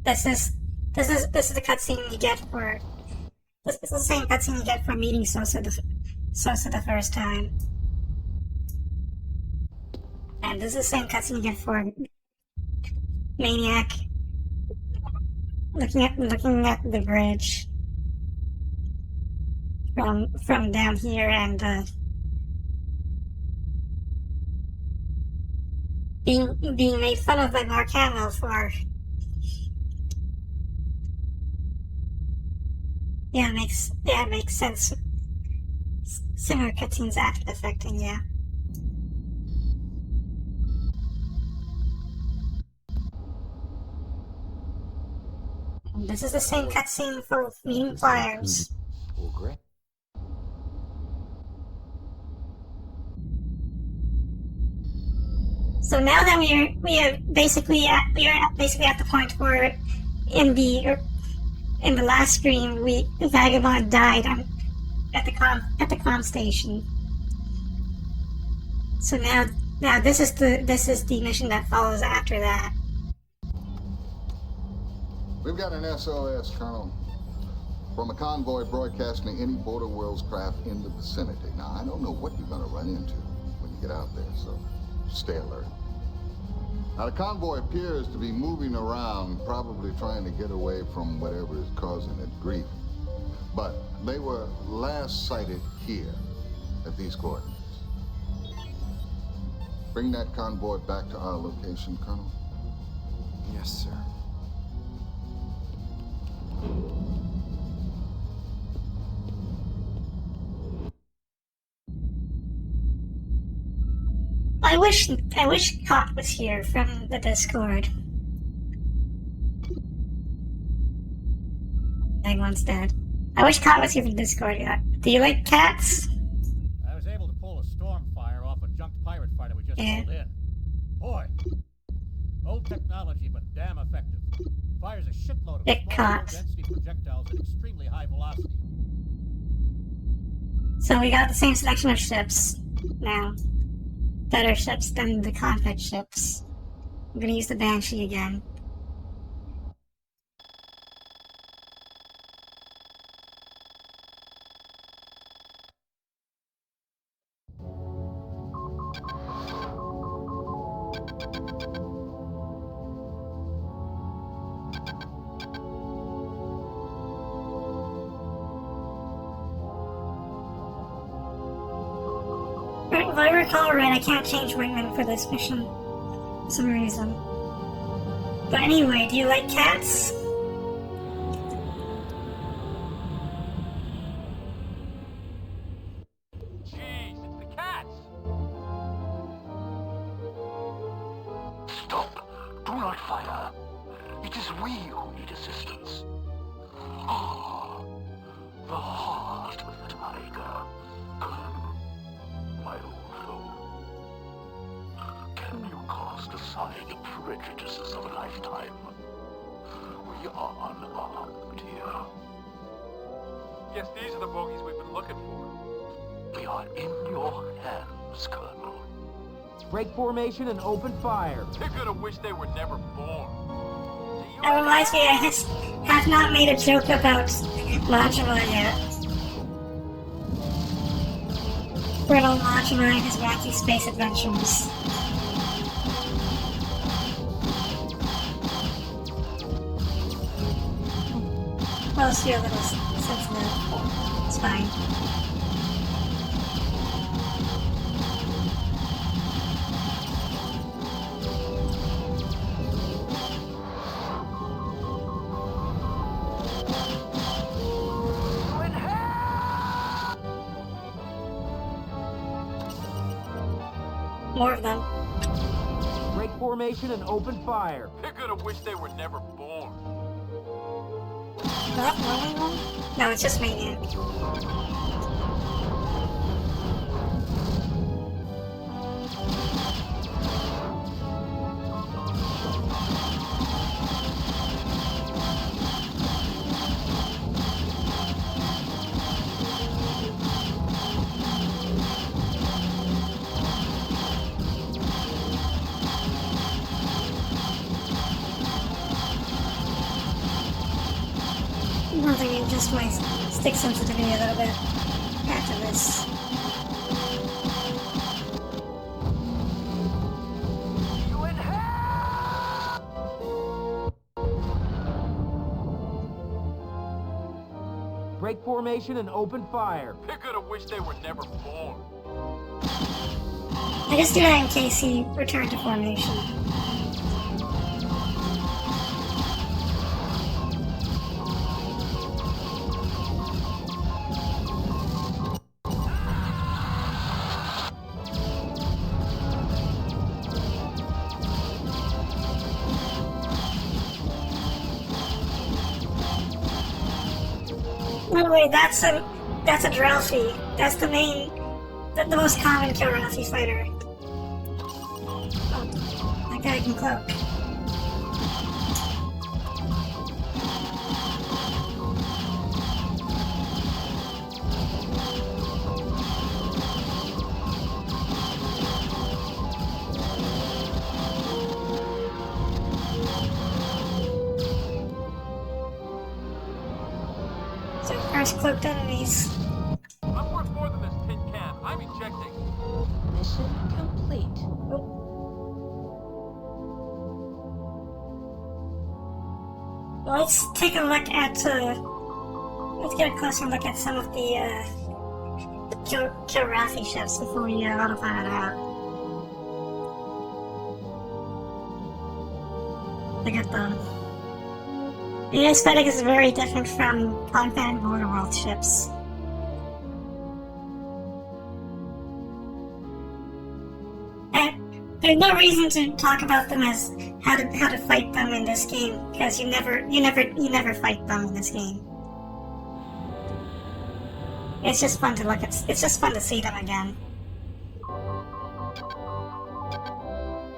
This is the cutscene you get for. This is the same cutscene you get for meeting Sosa the first time. And this is the same cutscene you get for Maniac looking at the bridge from down here and being made fun of by Mark Hamill for it makes sense. Similar cutscenes after defecting, yeah. This is the same cutscene for meeting Flyers. Well, great. So now that we are basically at the point where in the last stream Vagabond died at the comm station. So now this is the mission that follows after that. We've got an SOS, Colonel, from a convoy broadcasting to any border worlds craft in the vicinity. Now, I don't know what you're going to run into when you get out there, so stay alert. Now, the convoy appears to be moving around, probably trying to get away from whatever is causing it grief. But they were last sighted here at these coordinates. Bring that convoy back to our location, Colonel. Yes, sir. I wish Cot was here from the Discord. Everyone's dead. I wish Cot was here from the Discord. Do you like cats? I was able to pull a storm fire off a junked pirate fighter we just pulled in. Boy, old technology, but damn effective. Fires a shitload of small low-density projectiles at extremely high velocity. So we got the same selection of ships now. Better ships than the Confed ships. I'm gonna use the Banshee again. If I recall right, I can't change wingman for this mission for some reason. But anyway, do you like cats? Jeez, it's the cats! Stop! Do not fire! It is we who need assistance. The heart of the tiger. My old soul. Can you cast aside the prejudices of a lifetime? We are unarmed here. Guess these are the bogies we've been looking for. We are in your hands, Colonel. Break formation and open fire. They're gonna wish they were never born. That reminds me, I have not made a joke about Majima yet. Brittle Majima and his wacky space adventures. Well, it's still a little sensitive. It's fine. More of them. Break formation and open fire. They're gonna wish they were never born. No, it's just me. I'm thinking just my stick sensitivity a little bit after this. Break formation and open fire. They're gonna wish they were never born. I just do that in case he returned to formation. By the way, that's a Drowsy. That's the main, the most common Kilrathi fighter. That guy can cloak. So first cloaked enemies. I'm worth more than this tin can. I'm ejecting. Mission complete. Let's take a look at, let's get a closer look at some of the, Kilrathi ships before we, modify it out. Look at them. The aesthetic is very different from Confan and Borderworld ships. And there's no reason to talk about them as how to fight them in this game, because you never fight them in this game. It's just fun to look at. It's just fun to see them again.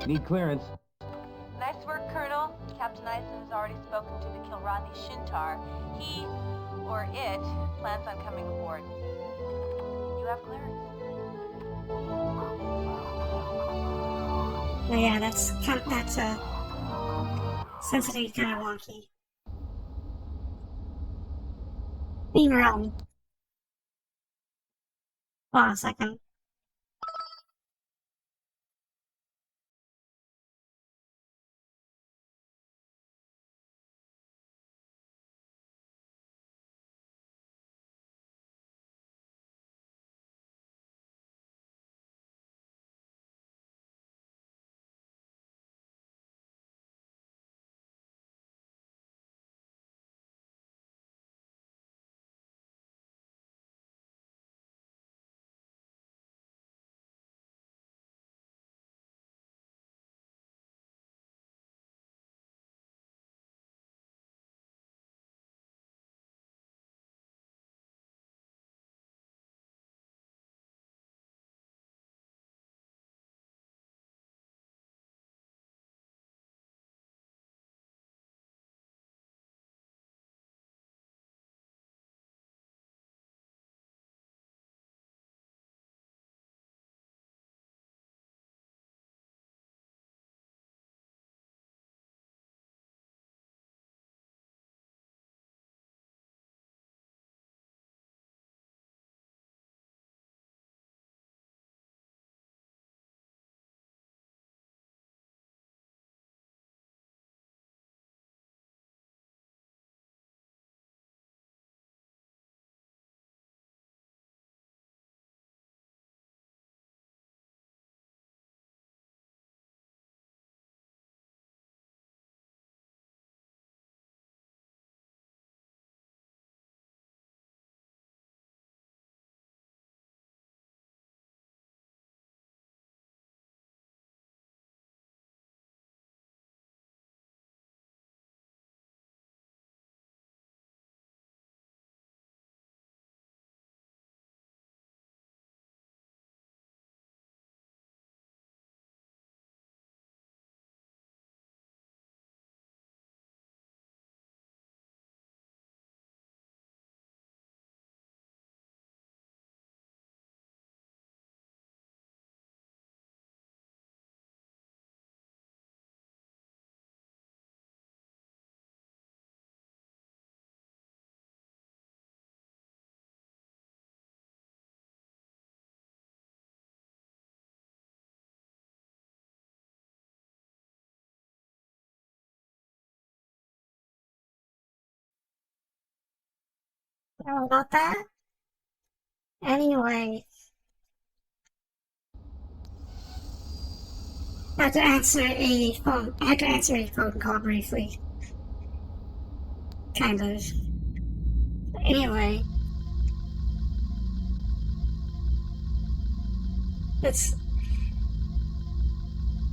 Need clearance. Nice work, Colonel. Captain Eisen has already spoken to the Kilrathi Shintar. He, or it, plans on coming aboard. You have clearance. But yeah, that's sensitivity kind of wonky. Being wrong. Hold on a second. How about that? Anyway, I had to answer a phone call briefly. Kind of. Anyway.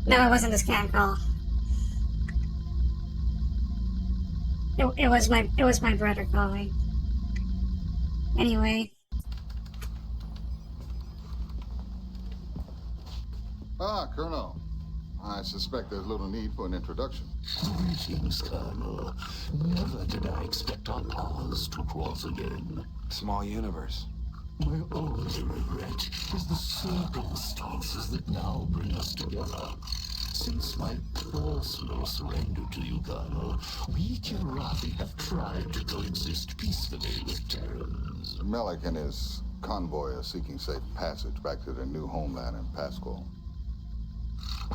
No, it wasn't a scam call. It was my brother calling. Anyway. Ah, Colonel. I suspect there's little need for an introduction. Greetings, Colonel. Never did I expect our paths to cross again. Small universe. My only regret is the circumstances that now bring us together. Since my personal surrender to you, Colonel, we Kilrathi have tried to coexist peacefully with Terrans. Malik and his convoy are seeking safe passage back to their new homeland in Pascal.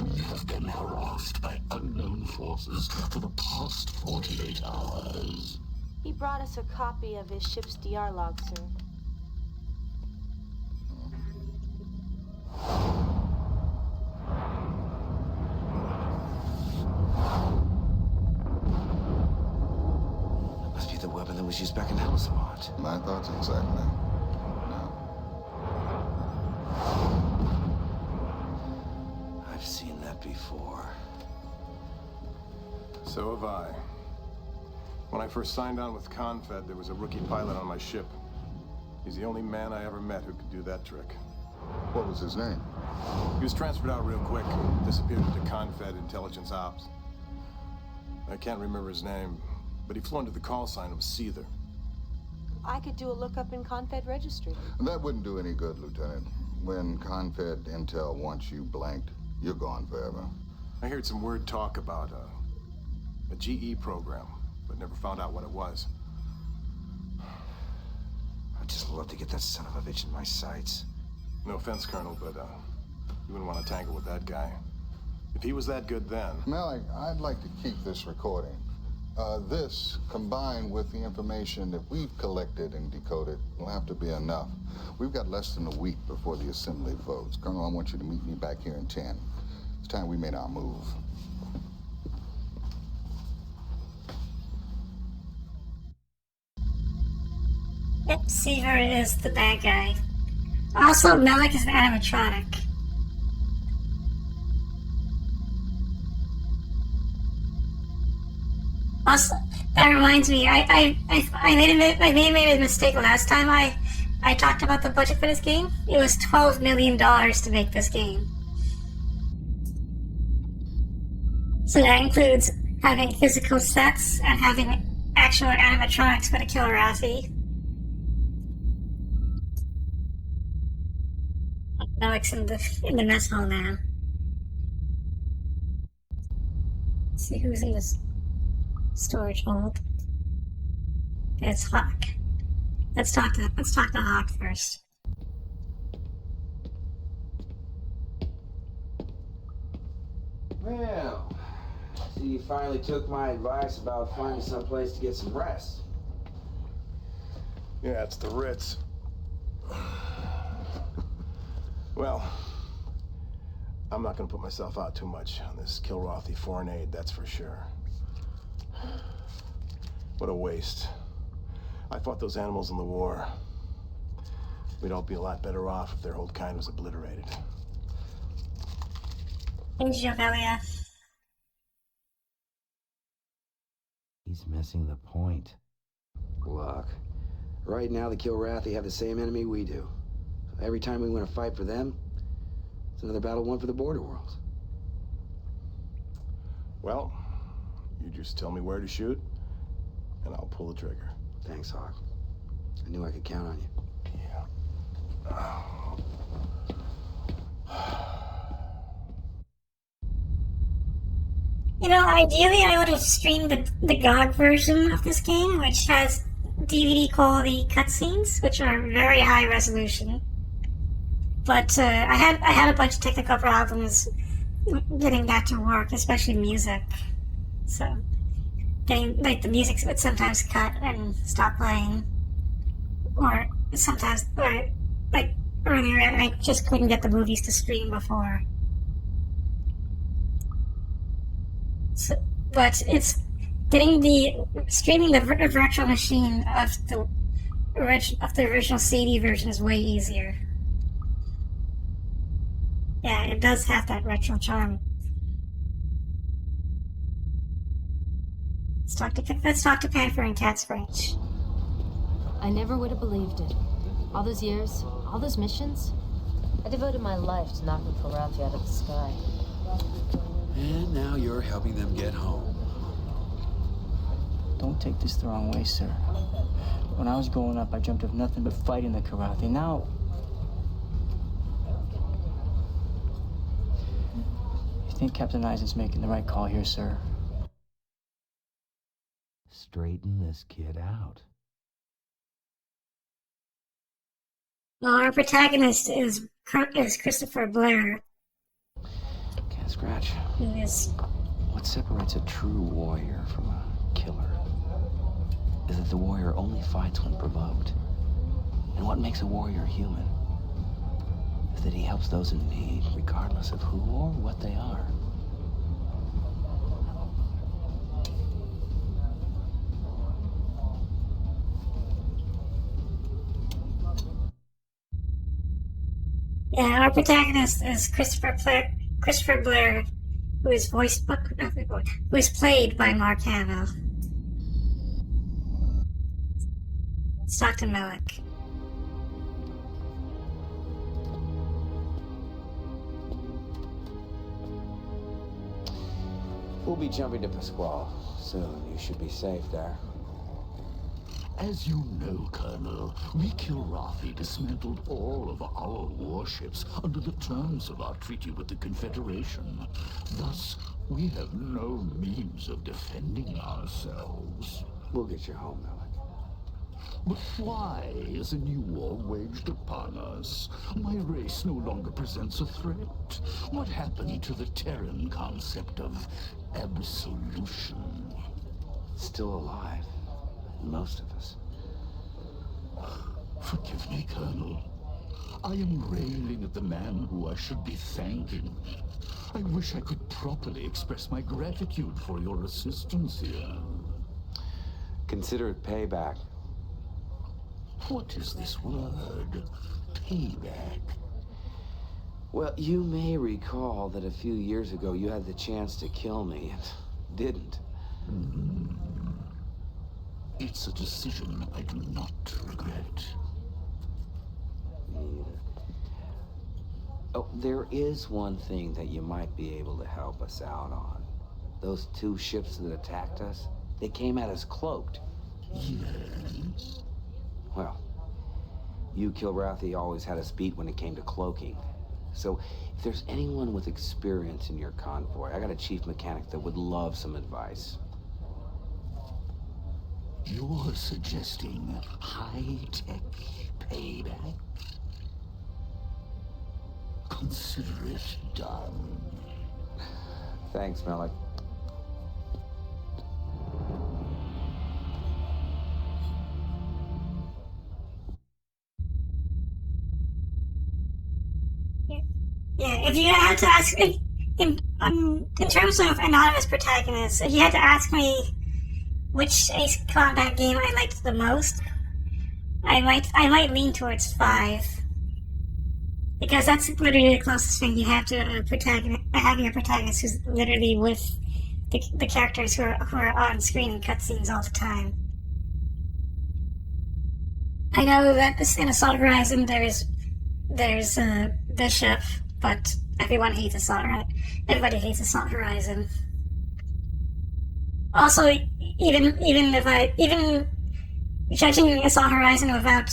We have been harassed by unknown forces for the past 48 hours. He brought us a copy of his ship's DR log, sir. That must be the weapon that was used back in Helmsabot. My thoughts exactly. I've seen that before. So have I. When I first signed on with Confed, there was a rookie pilot on my ship. He's the only man I ever met who could do that trick. What was his name? He was transferred out real quick, disappeared into Confed Intelligence Ops. I can't remember his name, but he flew under the call sign of Seether. I could do a lookup in Confed Registry. That wouldn't do any good, Lieutenant. When Confed Intel wants you blanked, you're gone forever. I heard some word talk about a GE program, but never found out what it was. I'd just love to get that son of a bitch in my sights. No offense, Colonel, but you wouldn't want to tangle with that guy. If he was that good then... Malik, I'd like to keep this recording. This, combined with the information that we've collected and decoded, will have to be enough. We've got less than a week before the Assembly votes. Colonel, I want you to meet me back here in 10. It's time we made our move. Yep, Seether is the bad guy. Also, Malik is an animatronic. Also, that reminds me, I made a mistake last time I talked about the budget for this game. It was $12 million to make this game. So that includes having physical sets and having actual animatronics for the Kilrathi. Malik's in the mess hall now. Let's see who's in this storage hold. It's Hawk. Let's talk to Hawk first. Well, see, you finally took my advice about finding some place to get some rest. Yeah, it's the Ritz. Well, I'm not gonna put myself out too much on this Kilrathi foreign aid, that's for sure. What a waste. I fought those animals in the war. We'd all be a lot better off if their whole kind was obliterated. Jovelia. He's missing the point. Look, right now the Kilrathi have the same enemy we do. So every time we win a fight for them, it's another battle won for the border worlds. Well, you just tell me where to shoot, and I'll pull the trigger. Thanks, Hawk. I knew I could count on you. You know, ideally I would have streamed the GOG version of this game, which has DVD quality cutscenes, which are very high resolution. But I had a bunch of technical problems getting that to work, especially music. So, the music would sometimes cut and stop playing. or sometimes, or like earlier, I just couldn't get the movies to stream before. So, but it's streaming the virtual machine of the original CD version is way easier. Yeah, it does have that retro charm. Let's talk to Panther and Cat Branch. I never would have believed it. All those years, all those missions. I devoted my life to knocking Kilrathi out of the sky. And now you're helping them get home. Don't take this the wrong way, sir. When I was growing up, I dreamt of nothing but fighting the Kilrathi. Now... You think Captain Eisen's making the right call here, sir? Straighten this kid out. Well, our protagonist is Christopher Blair. Can't scratch. Who is... What separates a true warrior from a killer is that the warrior only fights when provoked. And what makes a warrior human is that he helps those in need, regardless of who or what they are. Yeah, our protagonist is Christopher Blair, who is played by Mark Hamill. Stockton Melick. We'll be jumping to Pasquale soon. You should be safe there. As you know, Colonel, we Kilrathi dismantled all of our warships under the terms of our treaty with the Confederation. Thus, we have no means of defending ourselves. We'll get you home, Melick. But why is a new war waged upon us? My race no longer presents a threat. What happened to the Terran concept of absolution? Still alive. Most of us. Forgive me, Colonel. I am railing at the man who I should be thanking. I wish I could properly express my gratitude for your assistance here. Consider it payback. What is this word? Payback? Well, you may recall that a few years ago you had the chance to kill me and didn't. It's a decision I do not regret. Neither. Oh, there is one thing that you might be able to help us out on. Those two ships that attacked us, they came at us cloaked. Yes? Well, you Kilrathi always had us beat when it came to cloaking. So, if there's anyone with experience in your convoy, I got a chief mechanic that would love some advice. You're suggesting high-tech payback? Consider it done. Thanks, Melick. Yeah, if you had to ask, in terms of anonymous protagonists, if you had to ask me which Ace Combat game I liked the most, I might lean towards 5. Because that's literally the closest thing you have to having a protagonist who's literally with the characters who are on screen in cutscenes all the time. I know that in Assault Horizon there's Bishop, but everyone hates Everybody hates Assault Horizon. Also, even judging Assault Horizon without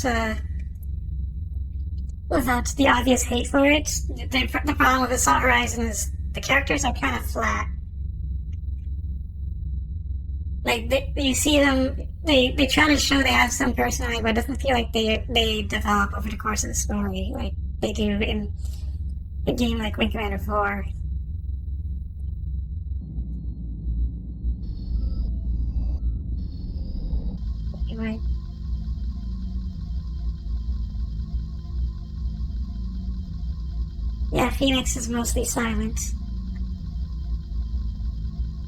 the obvious hate for it, the problem with Assault Horizon is the characters are kind of flat. Like, you see them, they try to show they have some personality, but it doesn't feel like they develop over the course of the story, like they do in a game like Wing Commander 4. Anyway. Phoenix is mostly silent.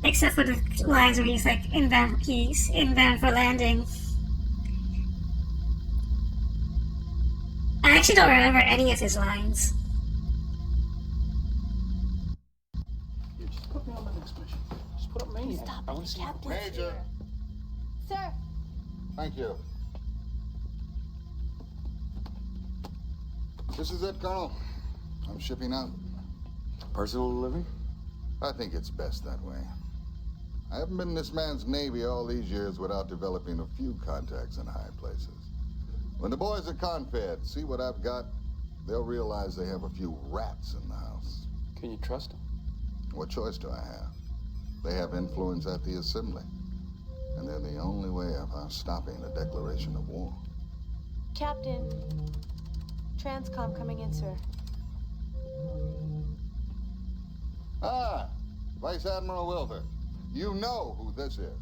Except for the lines where he's like, inbound for landing. I actually don't remember any of his lines. Yeah, just put me on my next mission. Just put up Maniac. Stop I it, want to see Captain's Major. here. Sir. Thank you. This is it, Colonel. I'm shipping out. Personal delivery? I think it's best that way. I haven't been in this man's Navy all these years without developing a few contacts in high places. When the boys at Confed see what I've got, they'll realize they have a few rats in the house. Can you trust him? What choice do I have? They have influence at the Assembly, and they're the only way of us stopping a declaration of war. Captain. Transcom coming in, sir. Ah, Vice Admiral Wilfer. You know who this is.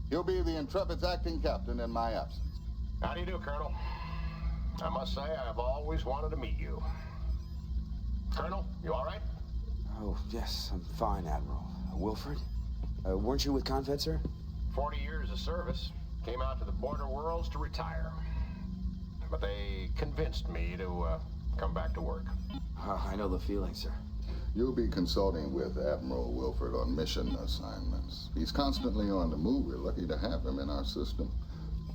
He'll be the Intrepid's acting captain in my absence. How do you do, Colonel? I must say, I've always wanted to meet you. Colonel, you all right? Oh, yes, I'm fine, Admiral. Wilfred? Weren't you with Confed, sir? 40 years of service. Came out to the border worlds to retire. But they convinced me to come back to work. I know the feeling, sir. You'll be consulting with Admiral Wilford on mission assignments. He's constantly on the move. We're lucky to have him in our system.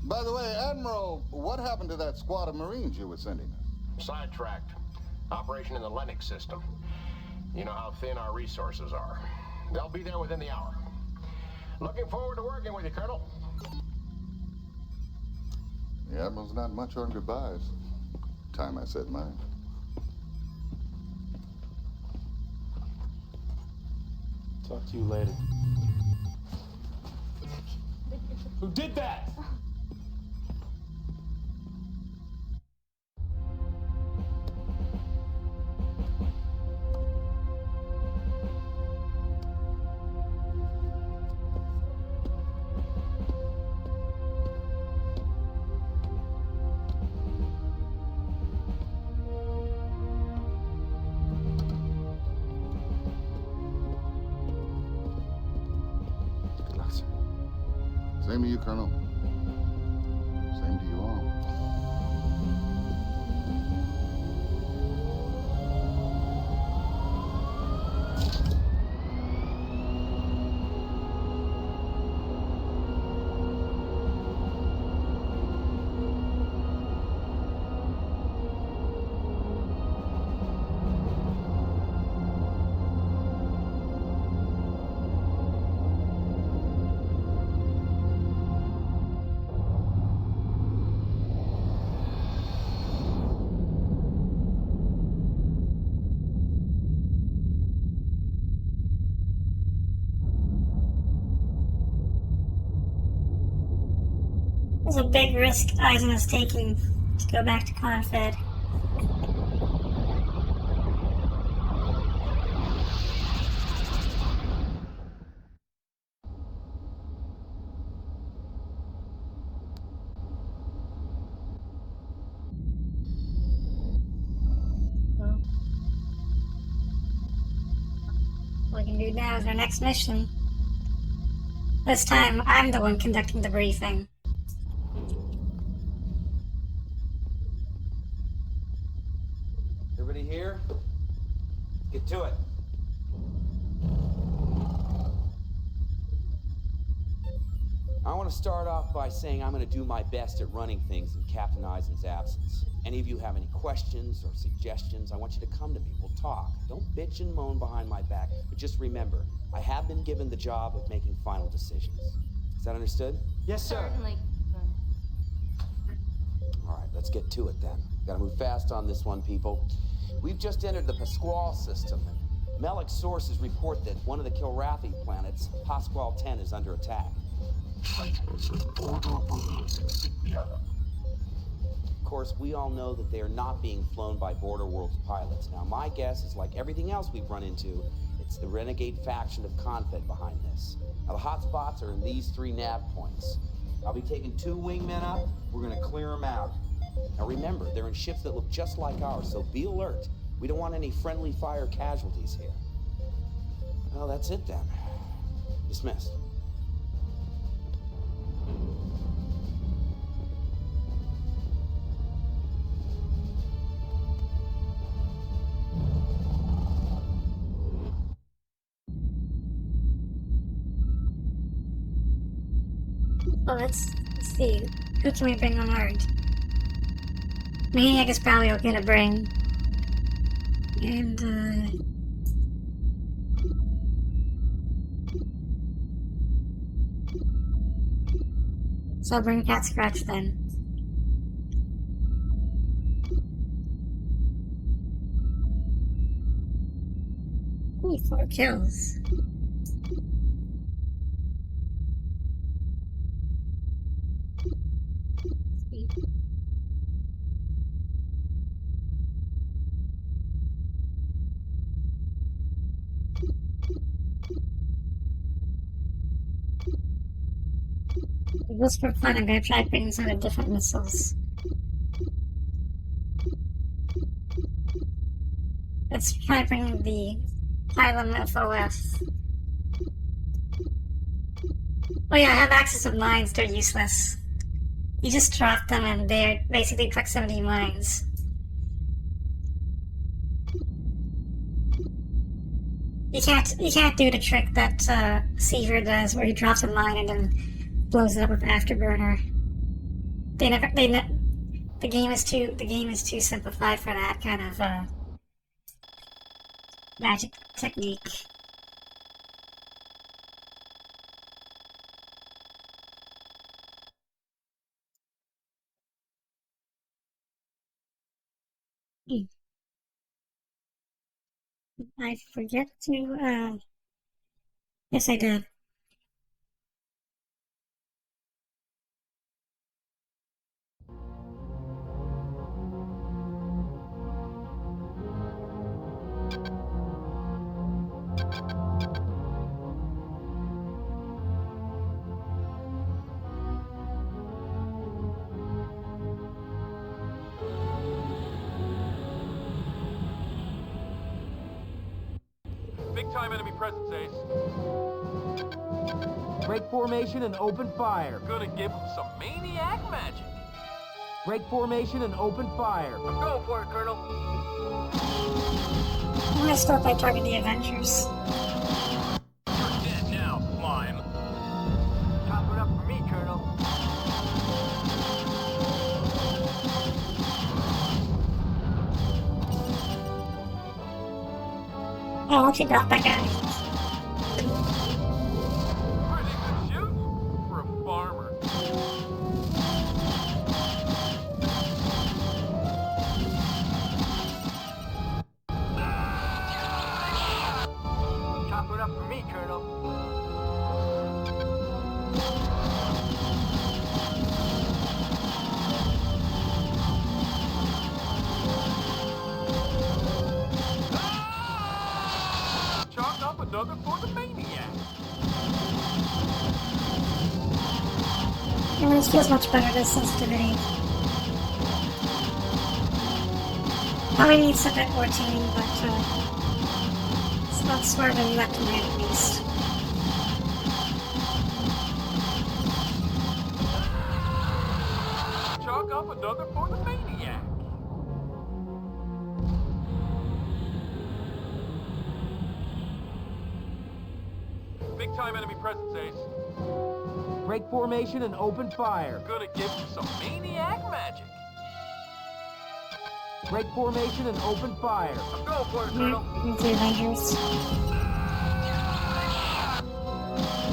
By the way, Admiral, what happened to that squad of Marines you were sending us? Sidetracked. Operation in the Lennox system. You know how thin our resources are. They'll be there within the hour. Looking forward to working with you, Colonel. The Admiral's not much on goodbyes. Time I said mine. Talk to you later. Who did that? Same to you, Colonel. Same to you all. It's a big risk Eisen is taking to go back to Confed. Well, what we can do now is our next mission. This time, I'm the one conducting the briefing. Everybody here? Get to it. I want to start off by saying I'm going to do my best at running things in Captain Eisen's absence. Any of you have any questions or suggestions, I want you to come to me. We'll talk. Don't bitch and moan behind my back, but just remember, I have been given the job of making final decisions. Is that understood? Yes, sir. Certainly. All right, let's get to it then. Gotta move fast on this one, people. We've just entered the Pasquale system, and Melek's sources report that one of the Kilrathi planets, Pasquale 10, is under attack. Of course, we all know that they are not being flown by Border Worlds pilots. Now, my guess is like everything else we've run into, it's the renegade faction of Confed behind this. Now, the hotspots are in these 3 nav points. I'll be taking 2 wingmen up. We're gonna clear them out. Now remember, they're in ships that look just like ours, so be alert. We don't want any friendly fire casualties here. Well, that's it then. Dismissed. Well, let's see. Who can we bring on Earth? Maniac is probably okay to bring. And, so I'll bring Cat Scratch then. Ooh, 4 kills. Just for fun, I'm gonna try bringing some of the different missiles. Let's try bringing the Phylum FOF. Oh yeah, I have access of mines, they're useless. You just drop them and they're basically proximity mines. You can't do the trick that Seaver does, where he drops a mine and then blows it up with Afterburner. The game is too simplified for that kind of magic technique. I forget to, yes I did. Big time enemy presence, Ace. Break formation and open fire. Gonna give him some maniac magic. Break formation and open fire. I'm going for it, Colonel. I'm gonna start by targeting the Avengers. You're dead now, mime. Chop it up for me, Colonel. Oh, I'll actually drop that guy. Pretty good shoot for a farmer. Chop it up for me, Colonel. Chalk up another for the maniac. Oh, this feels much better, this sensitivity. Probably needs a bit more tuning, but it's not swerving left and right at least. Chalk up another for the maniac. Big time enemy presence, Ace. Break formation and open fire. Gonna give him some maniac magic. Break formation and open fire. I'm going for it, Colonel. The Avengers.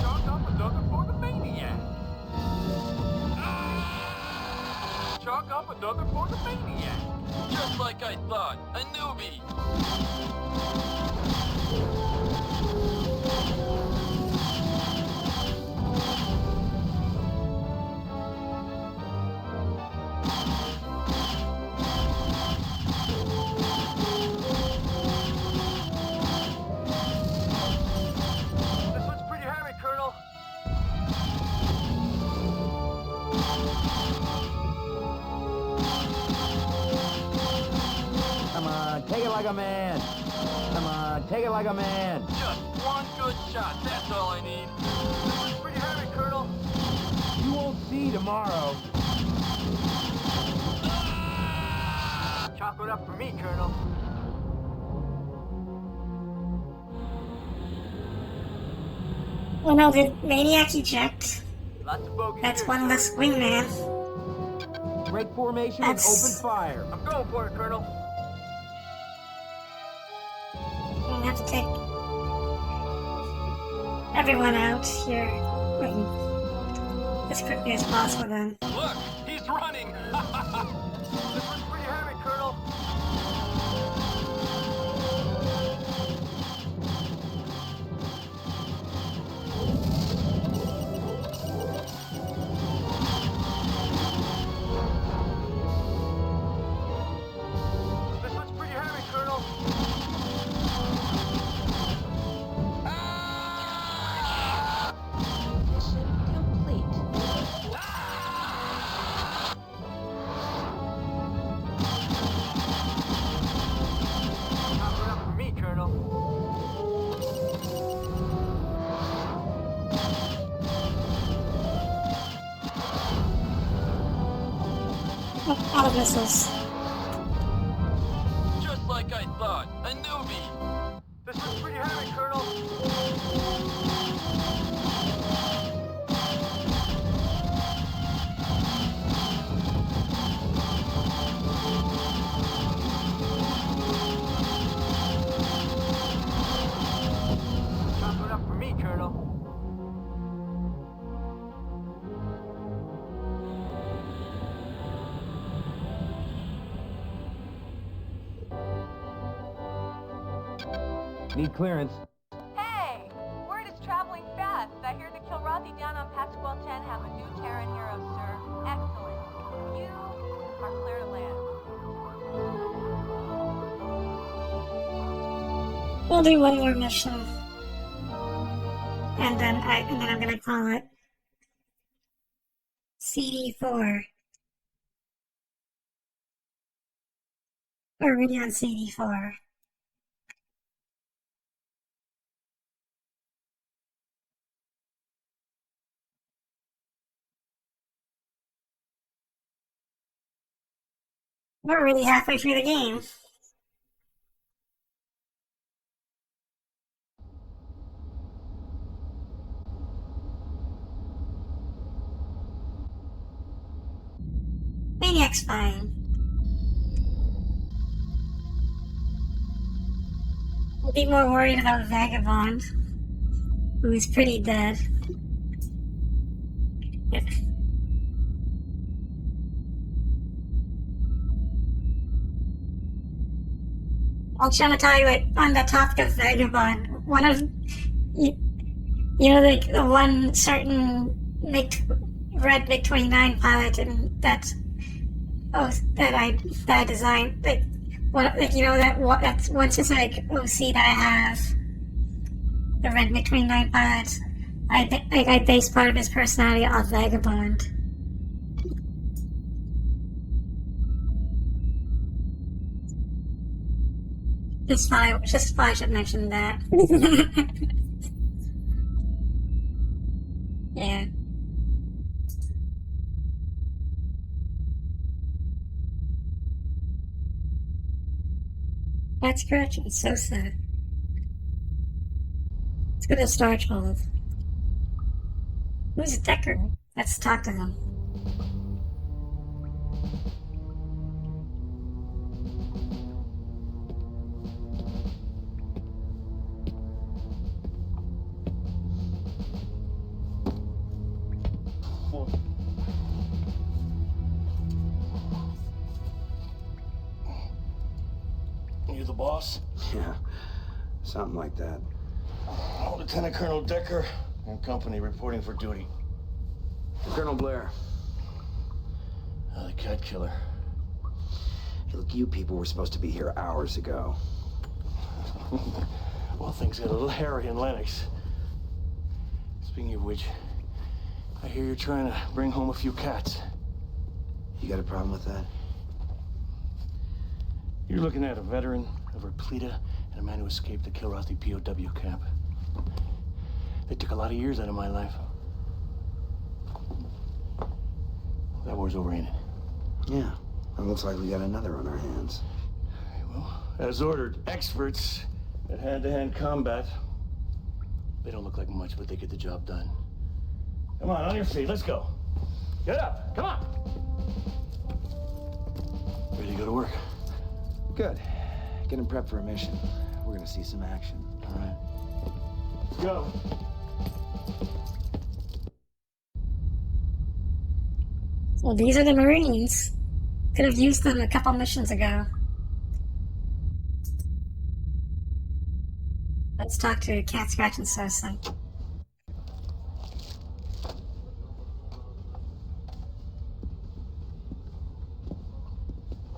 Chalk up another for the maniac. Chalk up another for the maniac. Just like I thought, a newbie. This one's pretty heavy, Colonel. Come on, take it like like a man. Come on, take it like a man. Just one good shot, that's all I need. This is pretty heavy, Colonel. You won't see tomorrow. Chalk it up for me, Colonel. Oh no, did Maniac eject? Lots of bogeys. That's here, one sir. less wingman. Break formation That's... and open fire. I'm going for it, Colonel. I'm gonna have to take everyone out here as quickly as possible then. Look, he's running. This one's pretty heavy, Colonel. This one's pretty heavy, Colonel. Mission complete. Chalk it up for me, Colonel. Out of missiles. Just like I thought, a newbie. This one's pretty heavy, Colonel. Chalk it up for me, Colonel. Need clearance. Hey! Word is traveling fast. I hear the Kilrathi down on Pasquale 10 have a new Terran hero, sir. Excellent. You are clear to land. We'll do one more mission. And then I'm gonna call it CD4. Already on CD4. We're already halfway through the game. Maniac's fine. We'll be more worried about Vagabond, who is pretty dead. I'm trying to tell you what, on the topic of Vagabond, one of, you know, like the one certain red MiG-29 pilot, and that I designed, like, what, like, you know, that's once it's like OC that I have, the red MiG-29 pilot, I based part of his personality off Vagabond. Just thought I should mention that. Yeah. That's correct. It's so sad. Let's go to Starch Hold. Who's Decker? Let's talk to him. You the boss? Yeah, something like that. Lieutenant Colonel Decker and company reporting for duty. Colonel Blair. The cat killer. Hey, look, you people were supposed to be here hours ago. Well, things get a little hairy in Lennox. Speaking of which, I hear you're trying to bring home a few cats. You got a problem with that? You're looking at a veteran of Repleta and a man who escaped the Kilrathi POW camp. They took a lot of years out of my life. That war's over, ain't it? Yeah. It looks like we got another on our hands. Well, as ordered, experts at hand-to-hand combat. They don't look like much, but they get the job done. Come on your feet, let's go. Get up, come on. Ready to go to work? Good. Getting prepped for a mission. We're gonna see some action. All right. Let's go. Well, these are the Marines. Could have used them a couple missions ago. Let's talk to Cat Scratch and Sosa.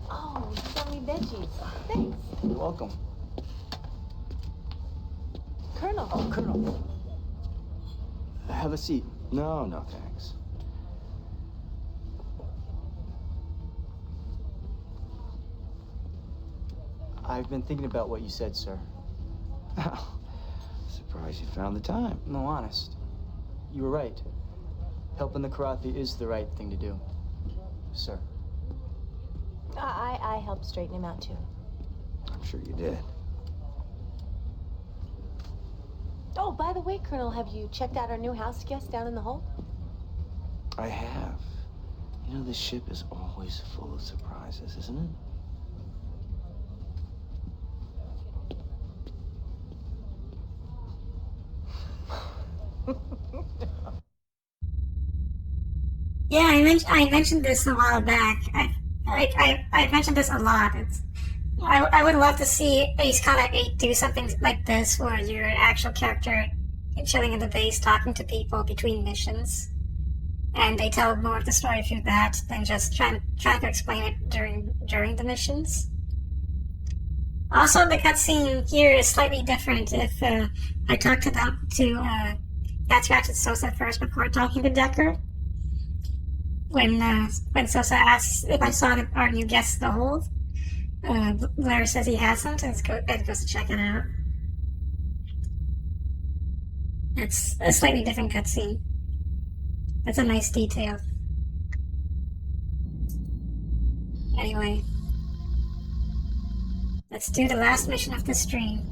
Oh, you got me veggies. Thanks. You're welcome. Colonel. Oh, Colonel. Have a seat. No, no, thanks. I've been thinking about what you said, sir. Oh, surprised you found the time. No, honest. You were right. Helping the Kilrathi is the right thing to do, sir. I helped straighten him out, too. I'm sure you did. Oh, by the way, Colonel, have you checked out our new house guest down in the hold? I have. You know, this ship is always full of surprises, isn't it? Yeah, I mentioned this a while back. I mentioned this a lot. I would love to see Ace Combat 8 do something like this, where you're an actual character chilling in the base, talking to people between missions, and they tell more of the story through that than just trying to explain it during the missions. Also, the cutscene here is slightly different. If I talked to Cat Scratch and Sosa first before talking to Decker. When Sosa asks if I saw our new guest the hold, Blair says he hasn't, and goes to check it out. It's a slightly different cutscene. That's a nice detail. Anyway, let's do the last mission of the stream.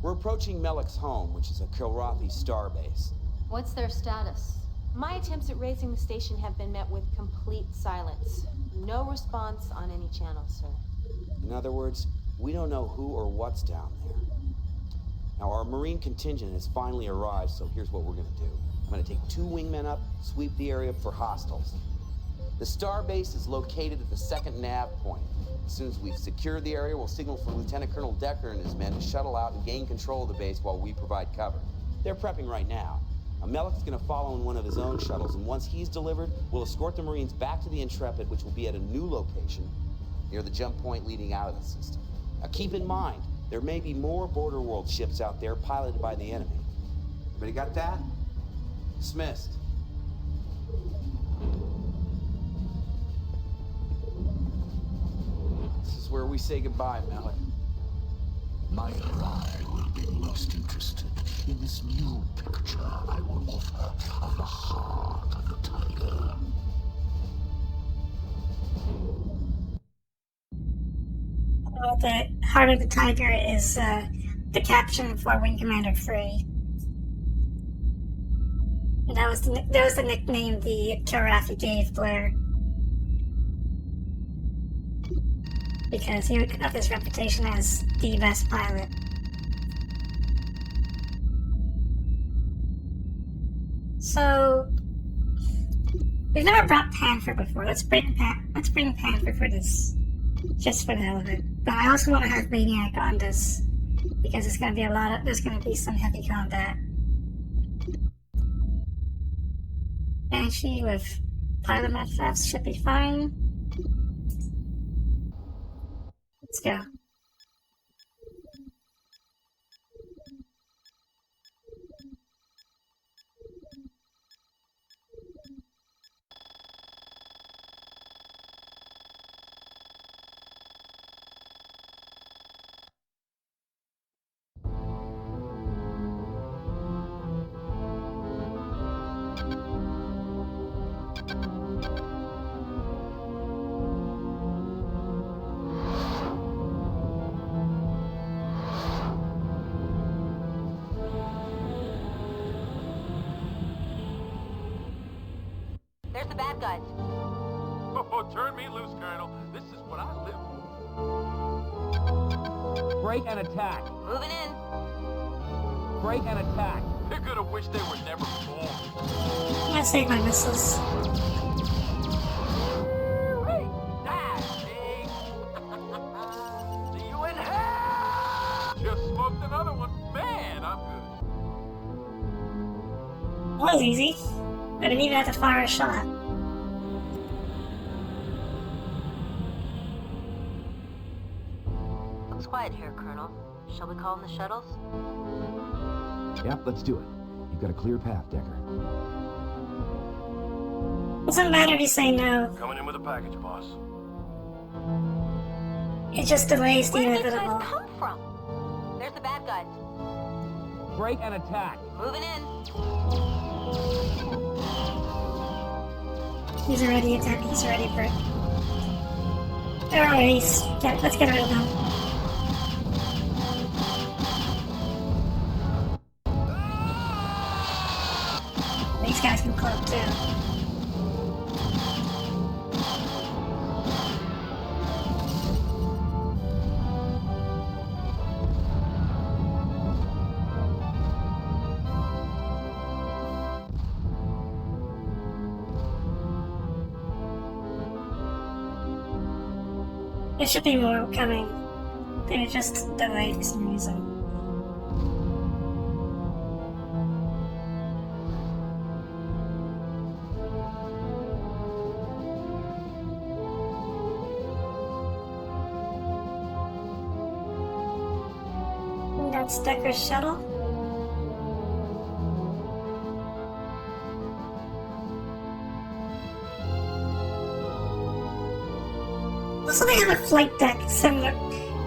We're approaching Melek's home, which is a Kilrathi starbase. What's their status? My attempts at raising the station have been met with complete silence. No response on any channel, sir. In other words, we don't know who or what's down there. Now, our Marine contingent has finally arrived, so here's what we're gonna do. I'm gonna take 2 wingmen up, sweep the area for hostiles. The starbase is located at the second nav point. As soon as we've secured the area, we'll signal for Lieutenant Colonel Decker and his men to shuttle out and gain control of the base while we provide cover. They're prepping right now. Melek's gonna follow in one of his own shuttles, and once he's delivered, we'll escort the Marines back to the Intrepid, which will be at a new location near the jump point leading out of the system. Now keep in mind, there may be more Border World ships out there piloted by the enemy. Everybody got that? Dismissed. This is where we say goodbye, Melek. My ally will be most interested in this new picture I will offer of the heart of the tiger. Well, the Heart of the Tiger is the caption for Wing Commander Frey. And that was the nickname the Kilrathi gave Blair. Because he would have his reputation as the best pilot. So we've never brought Panther before. Let's bring Panther for this, just for the hell of it. But I also want to have Maniac on this because it's going to be there's going to be some heavy combat. Banshee with pilot FFs should be fine. Let's go. the bad guys. Oh, turn me loose, Colonel. This is what I live for. Break and attack. Moving in. Break and attack. They're gonna wish they were never born. I'm gonna save my missiles. Hey, dashing. See you in hell. Just smoked another one. Man, I'm good. That was easy. I didn't even have to fire a shot. Looks quiet here, Colonel. Shall we call in the shuttles? Yep, let's do it. You've got a clear path, Decker. Doesn't matter if you say no. Coming in with a package, boss. It just delays the Where did these inevitable. guys come from? There's the bad guys. Break and attack. Moving in. He's already attacked. He's already for it. Alright, let's get rid of them. These guys can cloak too. There should be more coming. They were just delayed for some reason. That's Decker's shuttle. Also, they have a flight deck similar.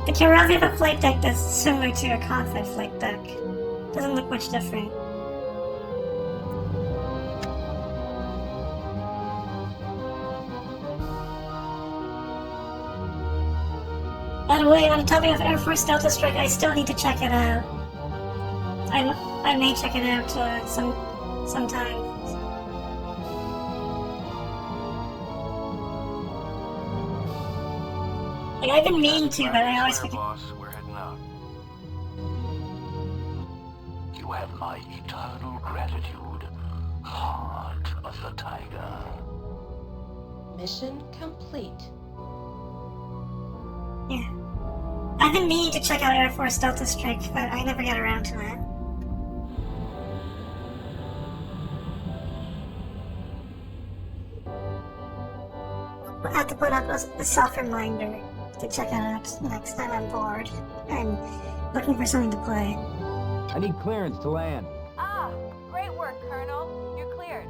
The Kiravi have a flight deck that's similar to a cockpit flight deck. Doesn't look much different. By the way, on top of Air Force Delta Strike, I still need to check it out. I may check it out sometime. Like, I've been meaning to, but I always forget. Boss, we're heading out. You have my eternal gratitude. Heart of the Tiger. Mission complete. Yeah. I've been meaning to check out Air Force Delta Strike, but I never got around to it. I'll have to put up a self-reminder to check it out next time I'm bored and looking for something to play. I need clearance to land. Ah, great work, Colonel. You're cleared.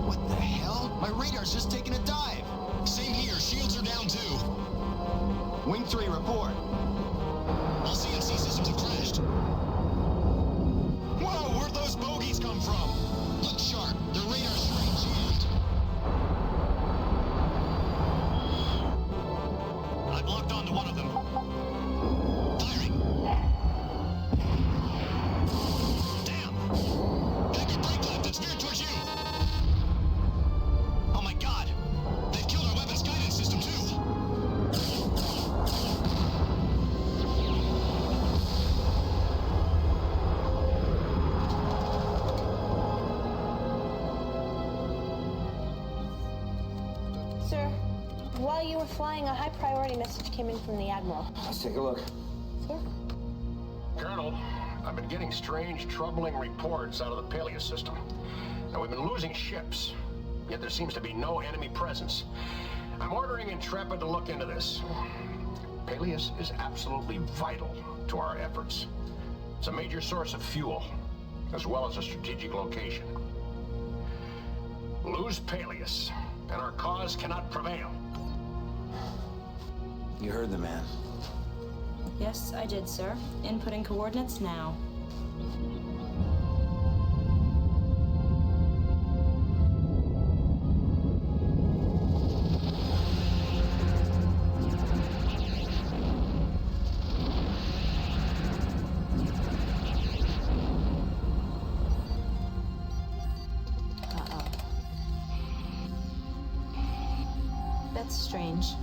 What the hell? My radar's just taking a dive. Same here, shields are down too. Wing 3, report. All CNC systems have crashed. Whoa, where'd those bogeys come from? Look sharp, their radar's straight jammed. I've locked onto one of them. Firing. Damn! Back your brake left, it's veered towards you. Oh my god! They've killed our weapons guidance system too! Sir, while you were flying, a high priority message came in from the Admiral. Let's take a look. Sir? Colonel, I've been getting strange, troubling reports out of the Peleus system. Now, we've been losing ships, yet there seems to be no enemy presence. I'm ordering Intrepid to look into this. Peleus is absolutely vital to our efforts. It's a major source of fuel, as well as a strategic location. Lose Peleus, and our cause cannot prevail. You heard the man. Yes, I did, sir. Inputting coordinates now. strange.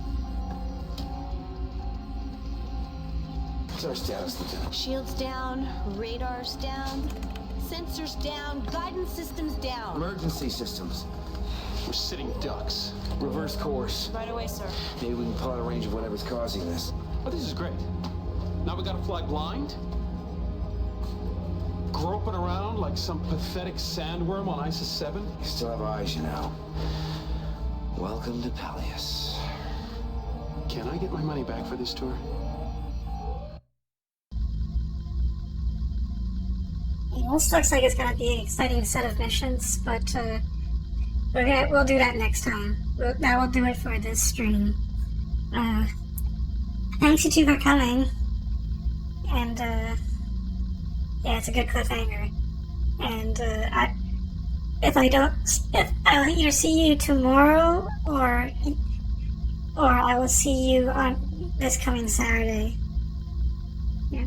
What's our status, Lieutenant? Shields down, radars down, sensors down, guidance systems down. Emergency systems. We're sitting ducks. Reverse course. Right away, sir. Maybe we can pull out a range of whatever's causing this. Oh, this is great. Now we gotta fly blind? Groping around like some pathetic sandworm on ISIS 7? You still have eyes, you know. Welcome to Peleus. Can I get my money back for this tour? This looks like it's gonna be an exciting set of missions, but we'll do that next time. That will do it for this stream. Thanks you two for coming, and yeah, it's a good cliffhanger. And I'll either see you tomorrow or I will see you on this coming Saturday. Yeah.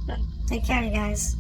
But take care, you guys.